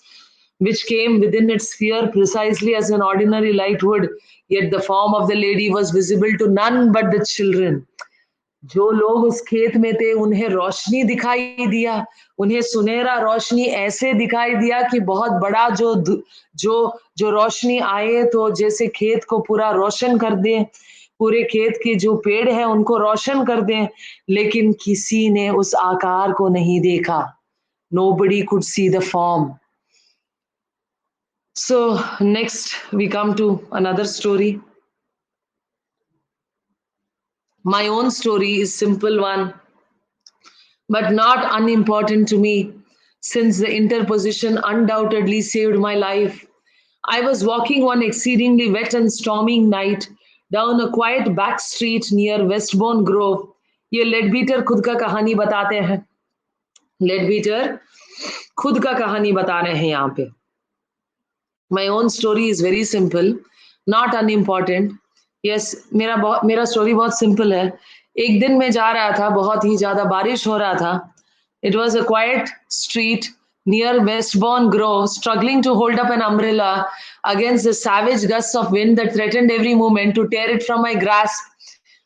which came within its sphere precisely as an ordinary light would, yet the form of the lady was visible to none but the children. जो लोग उस खेत में थे उन्हें रोशनी दिखाई दिया, उन्हें सुनहरा रोशनी ऐसे दिखाई दिया कि बहुत बड़ा जो रोशनी आए तो जैसे खेत को पूरा रोशन कर दे, पूरे खेत के जो पेड़ हैं उनको रोशन कर दें, लेकिन किसी ने उस आकार को नहीं देखा. Nobody could see the form. So next we come to another story. My own story is simple one, but not unimportant to me, since the interposition undoubtedly saved my life. I was walking one exceedingly wet and stormy night down a quiet back street near Westbourne Grove. ये लेडबीटर खुद का कहानी बताते हैं. लेडबीटर खुद का कहानी बता रहे हैं यहाँ पे. My own story is very simple, not unimportant. Yes, मेरा स्टोरी बहुत सिंपल है. एक दिन मैं जा रहा था, बहुत ही ज्यादा बारिश हो रहा था. It was a quiet street near Westbourne Grove, struggling to hold up an umbrella against the savage gusts of wind that threatened every moment to tear it from my grasp,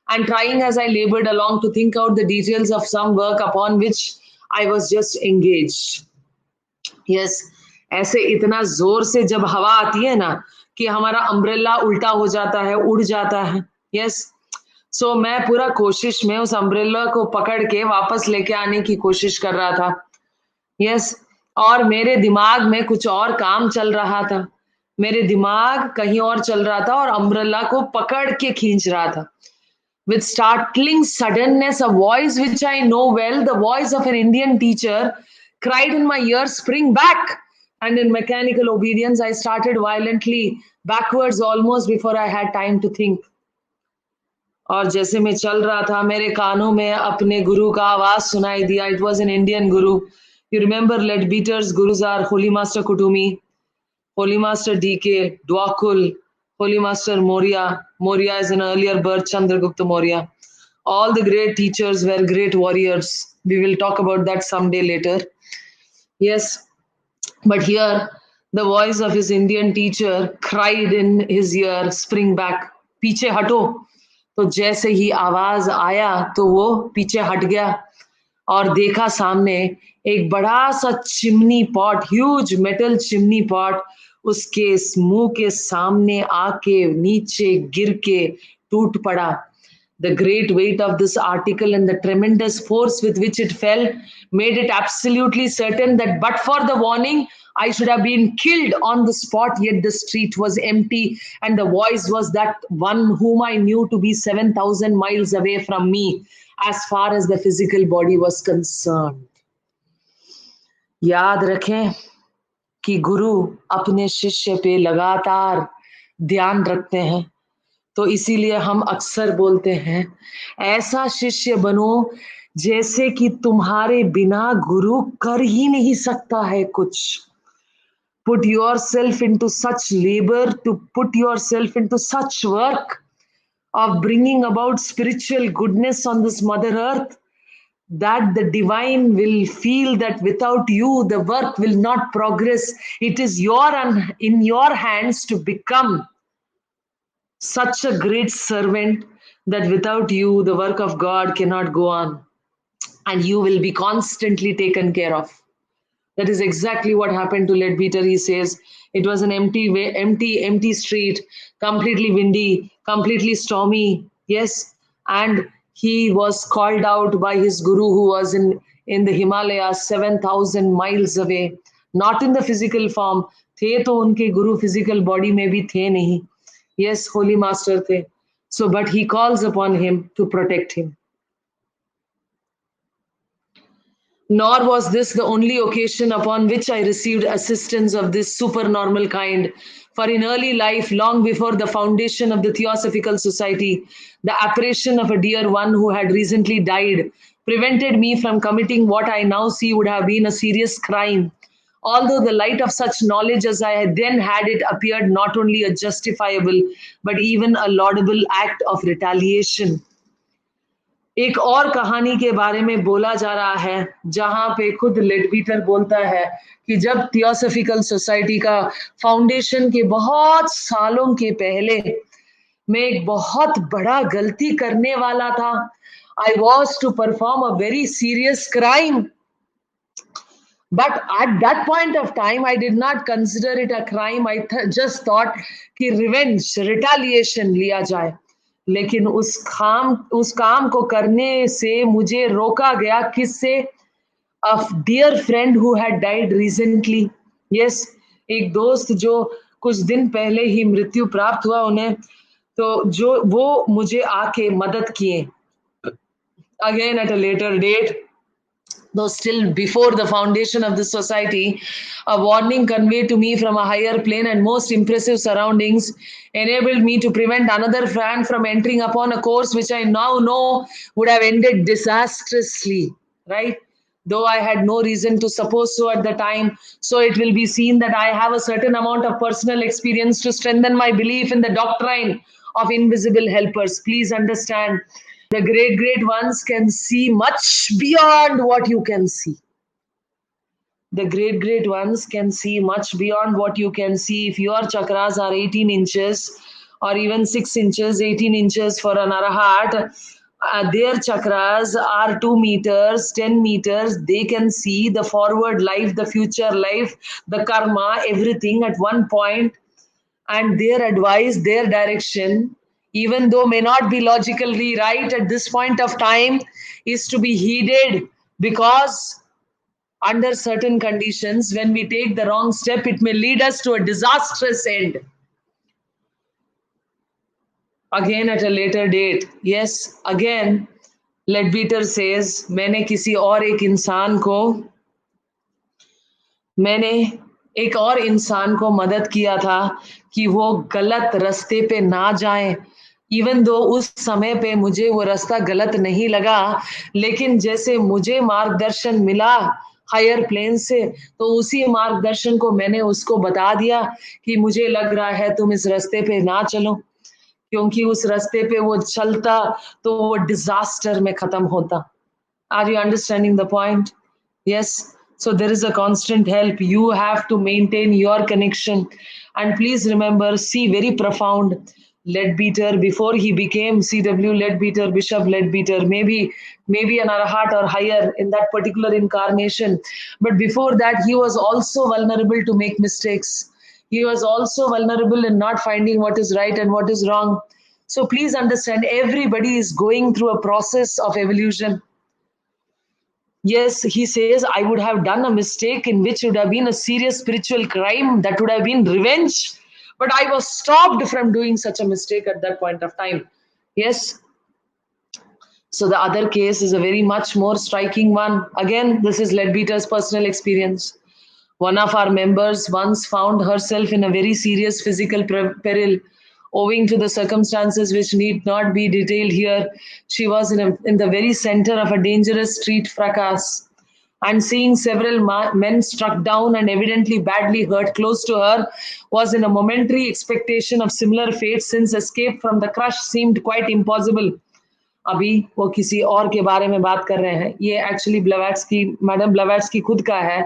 and trying as I labored along to think out the details of some work upon which I was just engaged. Yes, ऐसे इतना जोर से जब हवा आती है ना कि हमारा अम्ब्रेला उल्टा हो जाता है, उड़ जाता है. यस, सो मैं पूरा कोशिश में उस अम्ब्रेला को पकड़ के वापस लेके आने की कोशिश कर रहा था. यस, और मेरे दिमाग में कुछ और काम चल रहा था. मेरे दिमाग कहीं और चल रहा था और अम्ब्रेला को पकड़ के खींच रहा था. With startling suddenness, a voice which I know well, the voice of an Indian teacher, cried in my ear, "Spring back!" And in mechanical obedience, I started violently backwards almost before I had time to think. और जैसे मैं चल रहा था, मेरे कानों में अपने गुरु का आवाज सुनाई दिया. It was an Indian guru. You remember Leadbeater's gurus are Holy Master Kutumi, Holy Master D.K. Dwakul, Holy Master Maurya. Maurya is an earlier birth, Chandragupta Maurya. All the great teachers were great warriors. We will talk about that someday later. Yes, but here the voice of his Indian teacher cried in his ear, "Spring back, पीछे हटो." तो जैसे ही आवाज आया तो वो पीछे हट गया और देखा सामने एक बड़ा सा chimney pot, huge metal chimney pot उसके मुंह के सामने आके नीचे गिर के टूट पड़ा. The great weight of this article and the tremendous force with which it fell made it absolutely certain that but for the warning, I should have been killed on the spot, yet the street was empty and the voice was that one whom I knew to be 7,000 miles away from me as far as the physical body was concerned. याद रखें कि गुरु अपने शिष्य पे लगातार ध्यान रखते हैं, तो इसीलिए हम अक्सर बोलते हैं ऐसा शिष्य बनो जैसे कि तुम्हारे बिना गुरु कर ही नहीं सकता है कुछ. Put yourself into such labor, to put yourself into such work of bringing about spiritual goodness on this Mother Earth, that the divine will feel that without you the work will not progress. It is in your hands to become such a great servant that without you the work of God cannot go on, and you will be constantly taken care of. That is exactly what happened to Leadbeater. He says it was an empty way, empty street, completely windy, completely stormy. Yes, and he was called out by his guru, who was in the Himalayas, 7,000 miles away, not in the physical form. थे तो उनके गुरु physical body में भी थे नहीं. Yes, holy master थे. So, but he calls upon him to protect him. Nor was this the only occasion upon which I received assistance of this supernormal kind. For in early life, long before the foundation of the Theosophical Society, the apparition of a dear one who had recently died prevented me from committing what I now see would have been a serious crime. Although the light of such knowledge as I had then had it appeared not only a justifiable, but even a laudable act of retaliation. एक और कहानी के बारे में बोला जा रहा है जहां पे खुद लेडबीटर बोलता है कि जब थियोसॉफिकल सोसाइटी का फाउंडेशन के बहुत सालों के पहले मैं एक बहुत बड़ा गलती करने वाला था. I was to perform a very serious crime, but at that point of time I did not consider it a crime. I just thought कि रिवेंज, रिटालिएशन लिया जाए. लेकिन उस काम को करने से मुझे रोका गया. किससे? A dear friend who had died recently. Yes, एक दोस्त जो कुछ दिन पहले ही मृत्यु प्राप्त हुआ उन्हें, तो जो वो मुझे आके मदद किए. Again at a later date, though still before the foundation of this society, a warning conveyed to me from a higher plane and most impressive surroundings enabled me to prevent another fan from entering upon a course which I now know would have ended disastrously, right? Though I had no reason to suppose so at the time, so it will be seen that I have a certain amount of personal experience to strengthen my belief in the doctrine of invisible helpers. Please understand, the great ones can see much beyond what you can see. The great ones can see much beyond what you can see. If your chakras are 18 inches or even 6 inches, 18 inches for an arahat, their chakras are 2 meters, 10 meters. They can see the forward life, the future life, the karma, everything at one point, and their advice, their direction, even though may not be logically right at this point of time, is to be heeded, because under certain conditions, when we take the wrong step, it may lead us to a disastrous end. Again at a later date, yes, again, Leadbeater says, मैंने किसी और एक और इंसान को मदद किया था कि वो गलत रास्ते पे ना जाए. इवन दो उस समय पे मुझे वो रास्ता गलत नहीं लगा, लेकिन जैसे मुझे मार्गदर्शन मिला हायर प्लेन से, तो उसी मार्गदर्शन को मैंने उसको बता दिया कि मुझे लग रहा है तुम इस रास्ते पे ना चलो, क्योंकि उस रास्ते पे वो चलता तो वो डिजास्टर में खत्म होता. Are you understanding the point? Yes. So there is a constant help. You have to maintain your connection. And please remember, see, very profound, Leadbeater, before he became C.W.Leadbeater, Bishop Leadbeater, maybe an arahat or higher in that particular incarnation. But before that, he was also vulnerable to make mistakes. He was also vulnerable in not finding what is right and what is wrong. So please understand, everybody is going through a process of evolution. Yes, he says, I would have done a mistake in which would have been a serious spiritual crime that would have been revenge, but I was stopped from doing such a mistake at that point of time. Yes. So the other case is a very much more striking one. Again, this is Leadbeater's personal experience. One of our members once found herself in a very serious physical peril Owing to the circumstances which need not be detailed here, she was in the very center of a dangerous street fracas. And seeing several men struck down and evidently badly hurt close to her was in a momentary expectation of similar fate, since escape from the crush seemed quite impossible. अभी वो किसी और के बारे में बात कर रहे हैं. ये एक्चुअली ब्लेवेट्स्की, मैडम ब्लेवेट्स्की खुद का है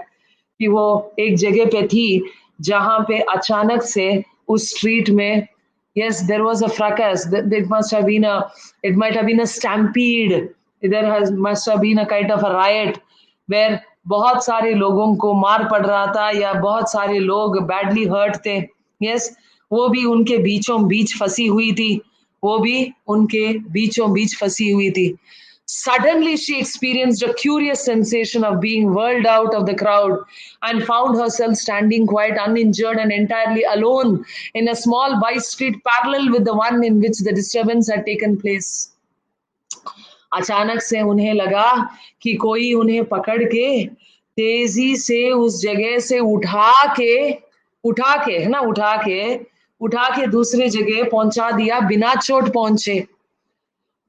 कि वो एक जगह पे थी जहां पे अचानक से उस स्ट्रीट में, yes, there was a fracas. It might have been a stampede. Must have been a kind of a riot where बहुत सारे लोगों को मार पड़ रहा था या बहुत सारे लोग बैडली हर्ट थे. yes, वो भी उनके बीचों बीच फंसी हुई थी. वो भी उनके बीचों बीच फंसी हुई थी. Suddenly, she experienced a curious sensation of being whirled out of the crowd and found herself standing quite uninjured and entirely alone in a small by street parallel with the one in which the disturbance had taken place. अचानक से उन्हें लगा कि कोई उन्हें पकड़ के तेजी से उस जगह से उठा के दूसरे जगह पहुंचा दिया बिना चोट पहुंचे.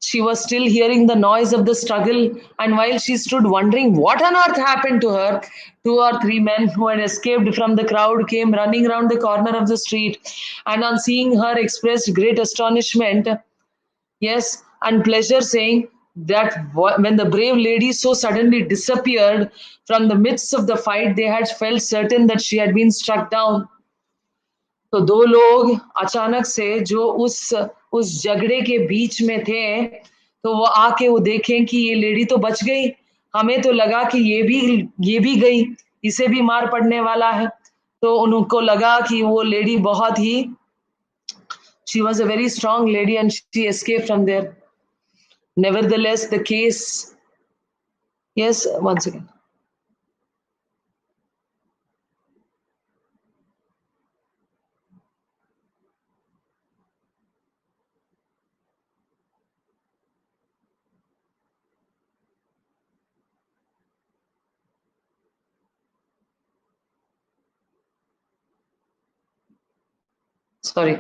She was still hearing the noise of the struggle, and while she stood wondering what on earth happened to her, 2 or 3 men who had escaped from the crowd came running round the corner of the street, and on seeing her expressed great astonishment, yes, and pleasure, saying that when the brave lady so suddenly disappeared from the midst of the fight, they had felt certain that she had been struck down. तो 2 लोग अचानक से जो उस झगड़े के बीच में थे, तो वो आके वो देखें कि ये लेडी तो बच गई. हमें तो लगा कि ये भी गई, इसे भी मार पड़ने वाला है. तो उनको लगा कि वो लेडी बहुत ही, she was a very strong lady and she escaped from there. Nevertheless, the case, yes, once again. Sorry.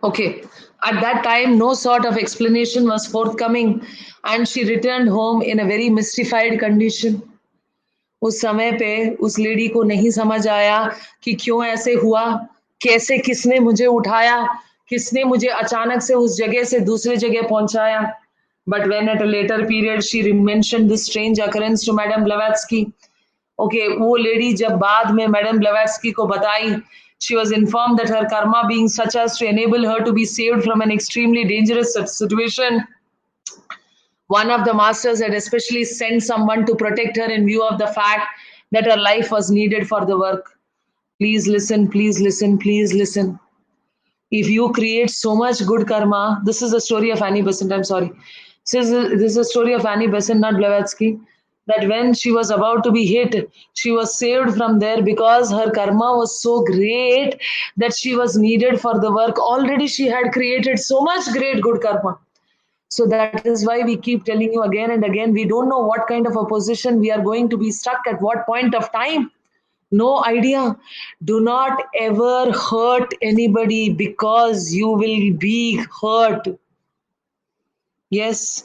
Okay. At that time, no sort of explanation was forthcoming, and she returned home in a very mystified condition. उस समय पे उस lady को नहीं समझ आया कि क्यों ऐसे हुआ, कैसे, किसने मुझे उठाया, किसने मुझे अचानक से उस जगह से दूसरे जगह पहुंचाया. But when at a later period she mentioned this strange occurrence to Madame Blavatsky, okay, वो लेडी जब बाद में मैडम ब्लेवेट्स्की को बताई, she was informed that her karma being such as to enable her to be saved from an extremely dangerous situation, one of the masters had especially sent someone to protect her in view of the fact that her life was needed for the work. Please listen, please listen, please listen. If you create so much good karma, this is the story of Annie Besant, I'm sorry. This is the story of Annie Besant, not Blavatsky, that when she was about to be hit, she was saved from there because her karma was so great that she was needed for the work. Already she had created so much great good karma. So that is why we keep telling you again and again, we don't know what kind of a position we are going to be stuck at what point of time. No idea. Do not ever hurt anybody because you will be hurt. Yes,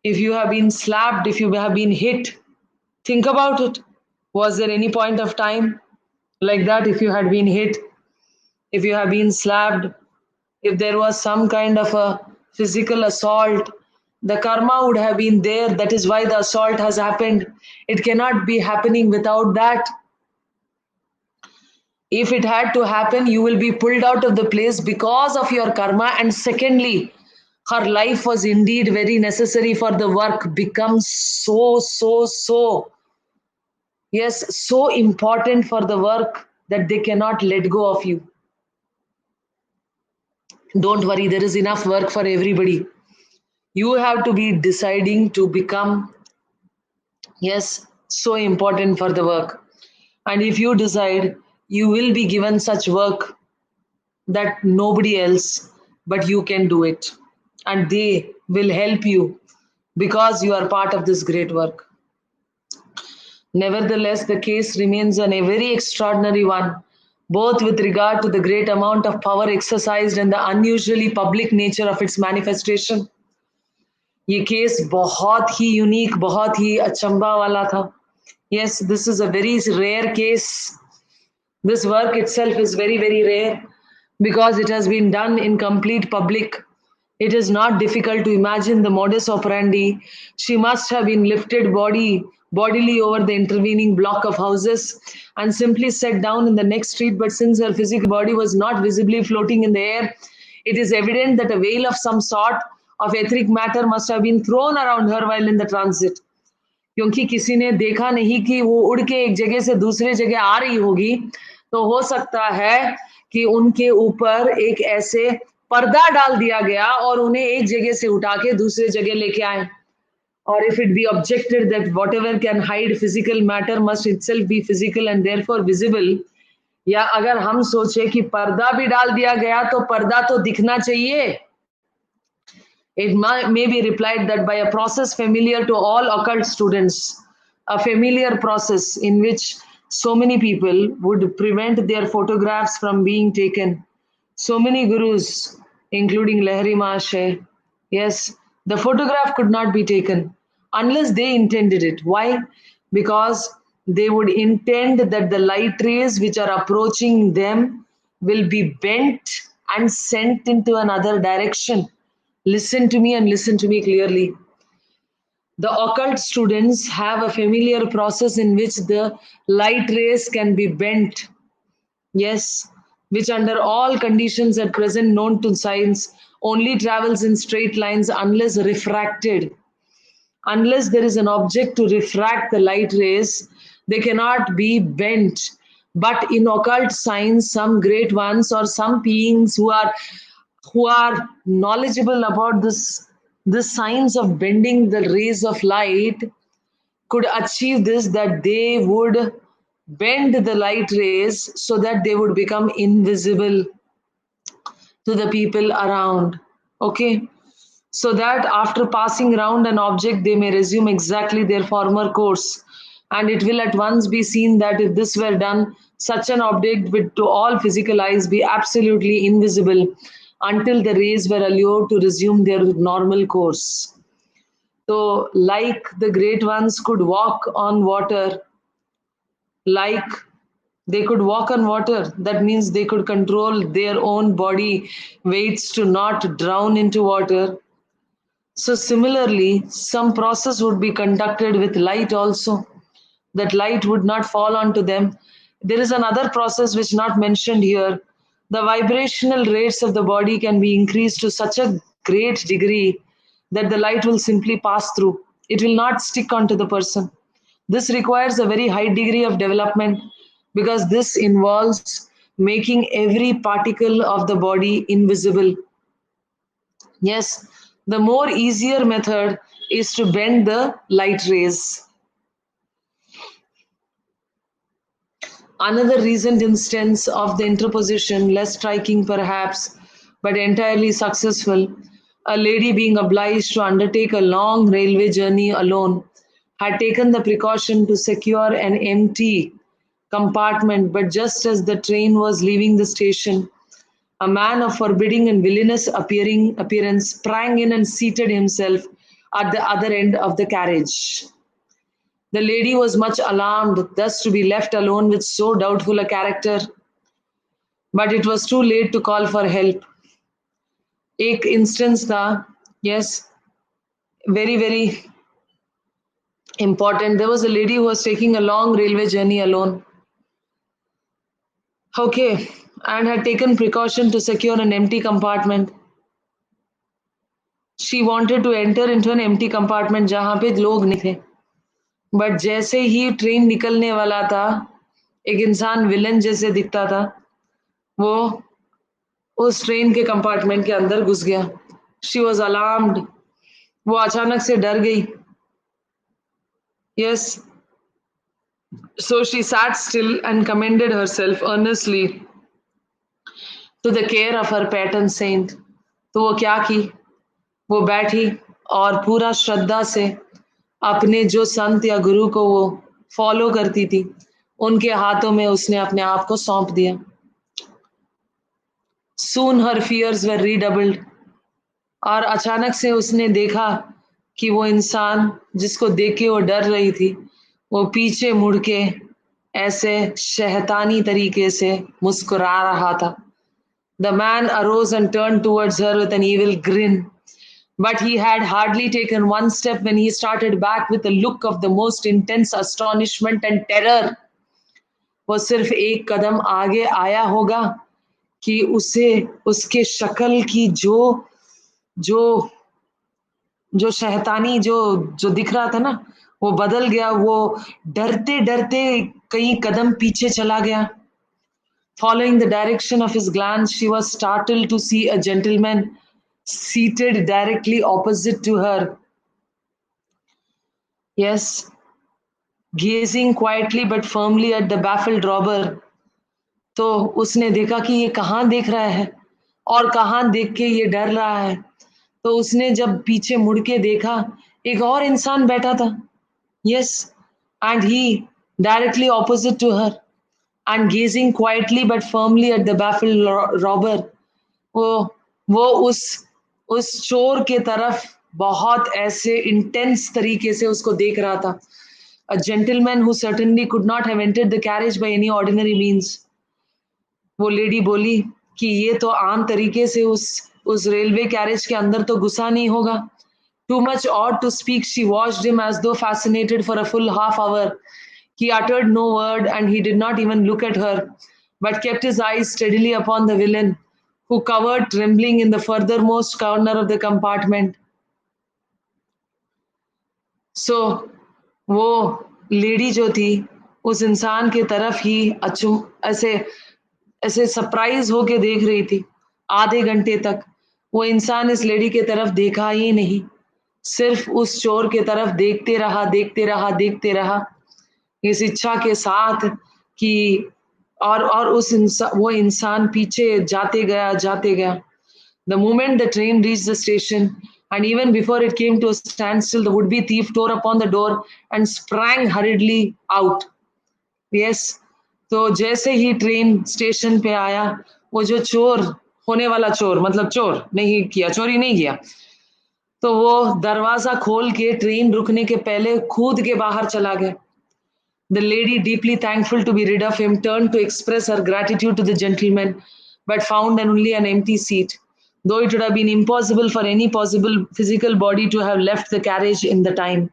if you have been slapped, if you have been hit, think about it. Was there any point of time like that if you had been hit, if you have been slapped, if there was some kind of a physical assault, the karma would have been there. That is why the assault has happened. It cannot be happening without that. If it had to happen, you will be pulled out of the place because of your karma. And secondly, her life was indeed very necessary for the work, becomes so, yes, so important for the work that they cannot let go of you. Don't worry, there is enough work for everybody. You have to be deciding to become, yes, so important for the work. And if you decide, you will be given such work that nobody else but you can do it. And they will help you because you are part of this great work. Nevertheless, the case remains a very extraordinary one, both with regard to the great amount of power exercised and the unusually public nature of its manifestation. ये case बहुत ही unique, बहुत ही अचंबा वाला था. Yes, this is a very rare case. This work itself is very, very rare because it has been done in complete public. It is not difficult to imagine the modus operandi. She must have been lifted bodily over the intervening block of houses and simply set down in the next street. But since her physical body was not visibly floating in the air, it is evident that a veil of some sort of etheric matter must have been thrown around her while in the transit. क्योंकि किसी ने देखा नहीं कि वो उड़ के एक जगह से दूसरे जगह आ रही होगी, तो हो सकता है कि उनके ऊपर एक ऐसे पर्दा डाल दिया गया और उन्हें एक जगह से उठा के दूसरे जगह लेके आए. Or if it be objected that whatever can hide physical matter must itself be physical and therefore visible, या अगर हम सोचे कि पर्दा भी डाल दिया गया तो पर्दा तो दिखना चाहिए. It may be replied that by a process familiar to all occult students, a familiar process in which so many people would prevent their photographs from being taken. So many gurus, including Lahari Mahashay, yes, the photograph could not be taken unless they intended it. Why? Because they would intend that the light rays which are approaching them will be bent and sent into another direction. Listen to me and listen to me clearly. The occult students have a familiar process in which the light rays can be bent. Yes, which under all conditions at present known to science only travels in straight lines unless refracted. Unless there is an object to refract the light rays, they cannot be bent. But in occult science, some great ones or some beings who are knowledgeable about this science of bending the rays of light could achieve this, that they would bend the light rays so that they would become invisible to the people around. Okay, so that after passing around an object they may resume exactly their former course, and it will at once be seen that if this were done, such an object would to all physical eyes be absolutely invisible until the rays were allowed to resume their normal course. So like the great ones could walk on water, like they could walk on water, that means they could control their own body weights to not drown into water. So similarly, some process would be conducted with light also, that light would not fall onto them. There is another process which not mentioned here. The vibrational rates of the body can be increased to such a great degree that the light will simply pass through. It will not stick onto the person. This requires a very high degree of development because this involves making every particle of the body invisible. Yes, the more easier method is to bend the light rays. Another recent instance of the interposition, less striking perhaps, but entirely successful, a lady being obliged to undertake a long railway journey alone, had taken the precaution to secure an empty compartment, but just as the train was leaving the station, a man of forbidding and villainous appearance sprang in and seated himself at the other end of the carriage. The lady was much alarmed thus to be left alone with so doubtful a character, but it was too late to call for help. एक instance था, yes, very, very important. There was a lady who was taking a long railway journey alone. Okay, and had taken precaution to secure an empty compartment. She wanted to enter into an empty compartment जहाँ पे लोग नहीं थे. But जैसे ही train निकलने वाला था, एक इंसान विलन जैसे दिखता था, वो उस ट्रेन के कंपार्टमेंट के अंदर घुस गया. She was alarmed. वो अचानक से डर गई. Yes, so she sat still and commended herself earnestly to the care of her patron saint. तो वो क्या की? वो बैठी और पूरा श्रद्धा से अपने जो संत या गुरु को वो फॉलो करती थी, उनके हाथों में उसने अपने आप को सौंप दिया। Soon her fears were redoubled, और अचानक से उसने देखा कि वो इंसान जिसको देख के वो डर रही थी, वो पीछे मुड़ के ऐसे शैतानी तरीके से मुस्कुरा रहा था। The man arose and turned towards her with an evil grin. But he had hardly taken one step when he started back with a look of the most intense astonishment and terror. वो सिर्फ एक कदम आगे आया होगा कि उसे उसके शक्ल की जो जो जो शैतानी जो जो दिख रहा था ना, वो बदल गया। वो डरते डरते कई कदम पीछे चला गया। Following the direction of his glance, she was startled to see a gentleman seated directly opposite to her. Yes, gazing quietly but firmly at the baffled robber. तो उसने देखा कि ये कहाँ देख रहा है और कहाँ देख के ये डर रहा है। तो उसने जब पीछे मुड़ के देखा, एक और इंसान बैठा था। Yes, and he directly opposite to her, and gazing quietly but firmly at the baffled robber. वो वो उस चोर के तरफ बहुत ऐसे इंटेंस तरीके से उसको देख रहा था। A gentleman who certainly could not have entered the carriage by any ordinary means. वो लेडी बोली कि ये तो आम तरीके से उस रेलवे कैरेज के अंदर तो घुसा नहीं होगा। Too much awed to speak, she watched him as though fascinated for a full half hour. He uttered no word and he did not even look at her, but kept his eyes steadily upon the villain, who cowered trembling in the furthermost corner of the compartment. So, वो lady जो थी उस इंसान के तरफ ही ऐसे ऐसे surprise होके देख रही थी। आधे घंटे तक वो इंसान इस लेडी के तरफ देखा ही नहीं, सिर्फ उस चोर के तरफ देखते रहा, देखते रहा, देखते रहा, इस इच्छा के साथ कि और वो इंसान पीछे जाते गया, जाते गया। The moment the train reached the station, and even before it came to a standstill, the would-be thief tore upon the door and sprang hurriedly out. Yes, तो जैसे ही ट्रेन स्टेशन पे आया, वो जो चोर होने वाला चोर, मतलब चोर नहीं किया, चोरी नहीं किया, तो वो दरवाजा खोल के ट्रेन रुकने के पहले कूद के बाहर चला गया। The lady, deeply thankful to be rid of him, turned to express her gratitude to the gentleman, but found only an empty seat, though it would have been impossible for any possible physical body to have left the carriage in the time.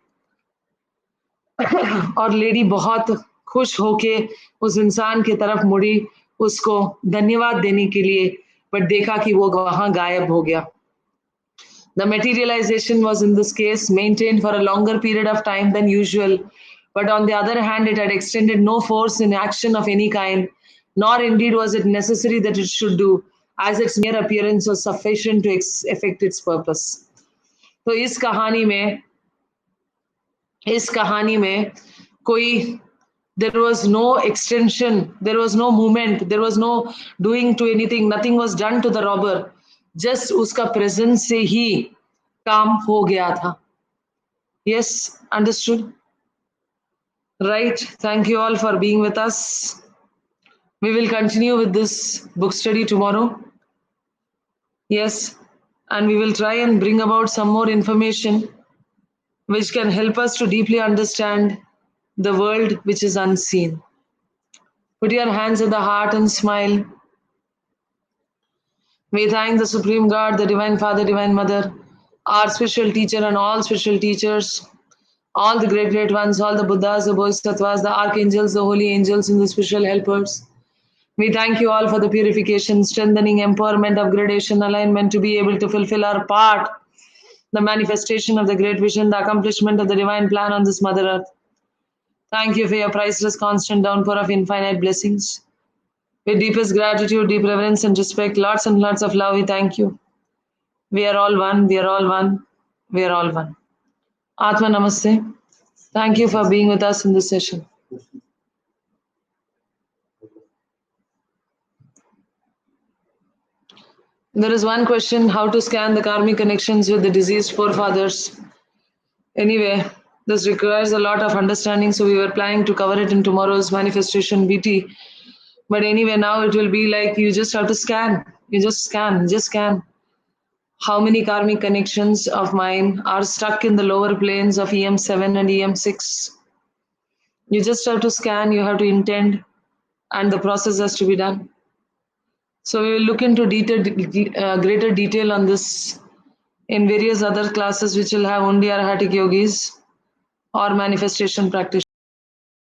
और lady बहुत खुश होके उस इंसान की तरफ मुड़ी उसको धन्यवाद देने के लिए, बट देखा कि वो वहां गायब हो गया। The materialization was in this case maintained for a longer period of time than usual, but on the other hand, it had extended no force in action of any kind, nor indeed was it necessary that it should do, as its mere appearance was sufficient to effect its purpose. तो इस कहानी में कोई there was no extension, there was no movement, there was no doing to anything, nothing was done to the robber. Just उसका presence से ही काम हो गया था. Yes, understood? Right. Thank you all for being with us. We will continue with this book study tomorrow. Yes, and we will try and bring about some more information which can help us to deeply understand the world which is unseen. Put your hands at the heart and smile. We thank the Supreme God, the Divine Father, Divine Mother, our spiritual teacher and all spiritual teachers, all the great ones, all the Buddhas, the Bodhisattvas, the archangels, the holy angels, and the spiritual helpers. We thank you all for the purification, strengthening, empowerment, upgradation, alignment to be able to fulfill our part, the manifestation of the great vision, the accomplishment of the divine plan on this Mother Earth. Thank you for your priceless, constant downpour of infinite blessings. With deepest gratitude, deep reverence and respect, lots and lots of love, we thank you. We are all one, we are all one, we are all one. Atma Namaste. Thank you for being with us in this session. There is one question, how to scan the karmic connections with the deceased forefathers. Anyway, This requires a lot of understanding, so we were planning to cover it in tomorrow's manifestation BT. But anyway, now it will be like you just have to scan. You just scan. How many karmic connections of mine are stuck in the lower planes of EM7 and EM6? You just have to scan, you have to intend, and the process has to be done. So we will look into greater detail on this in various other classes which will have only Arhatic yogis or manifestation practitioners.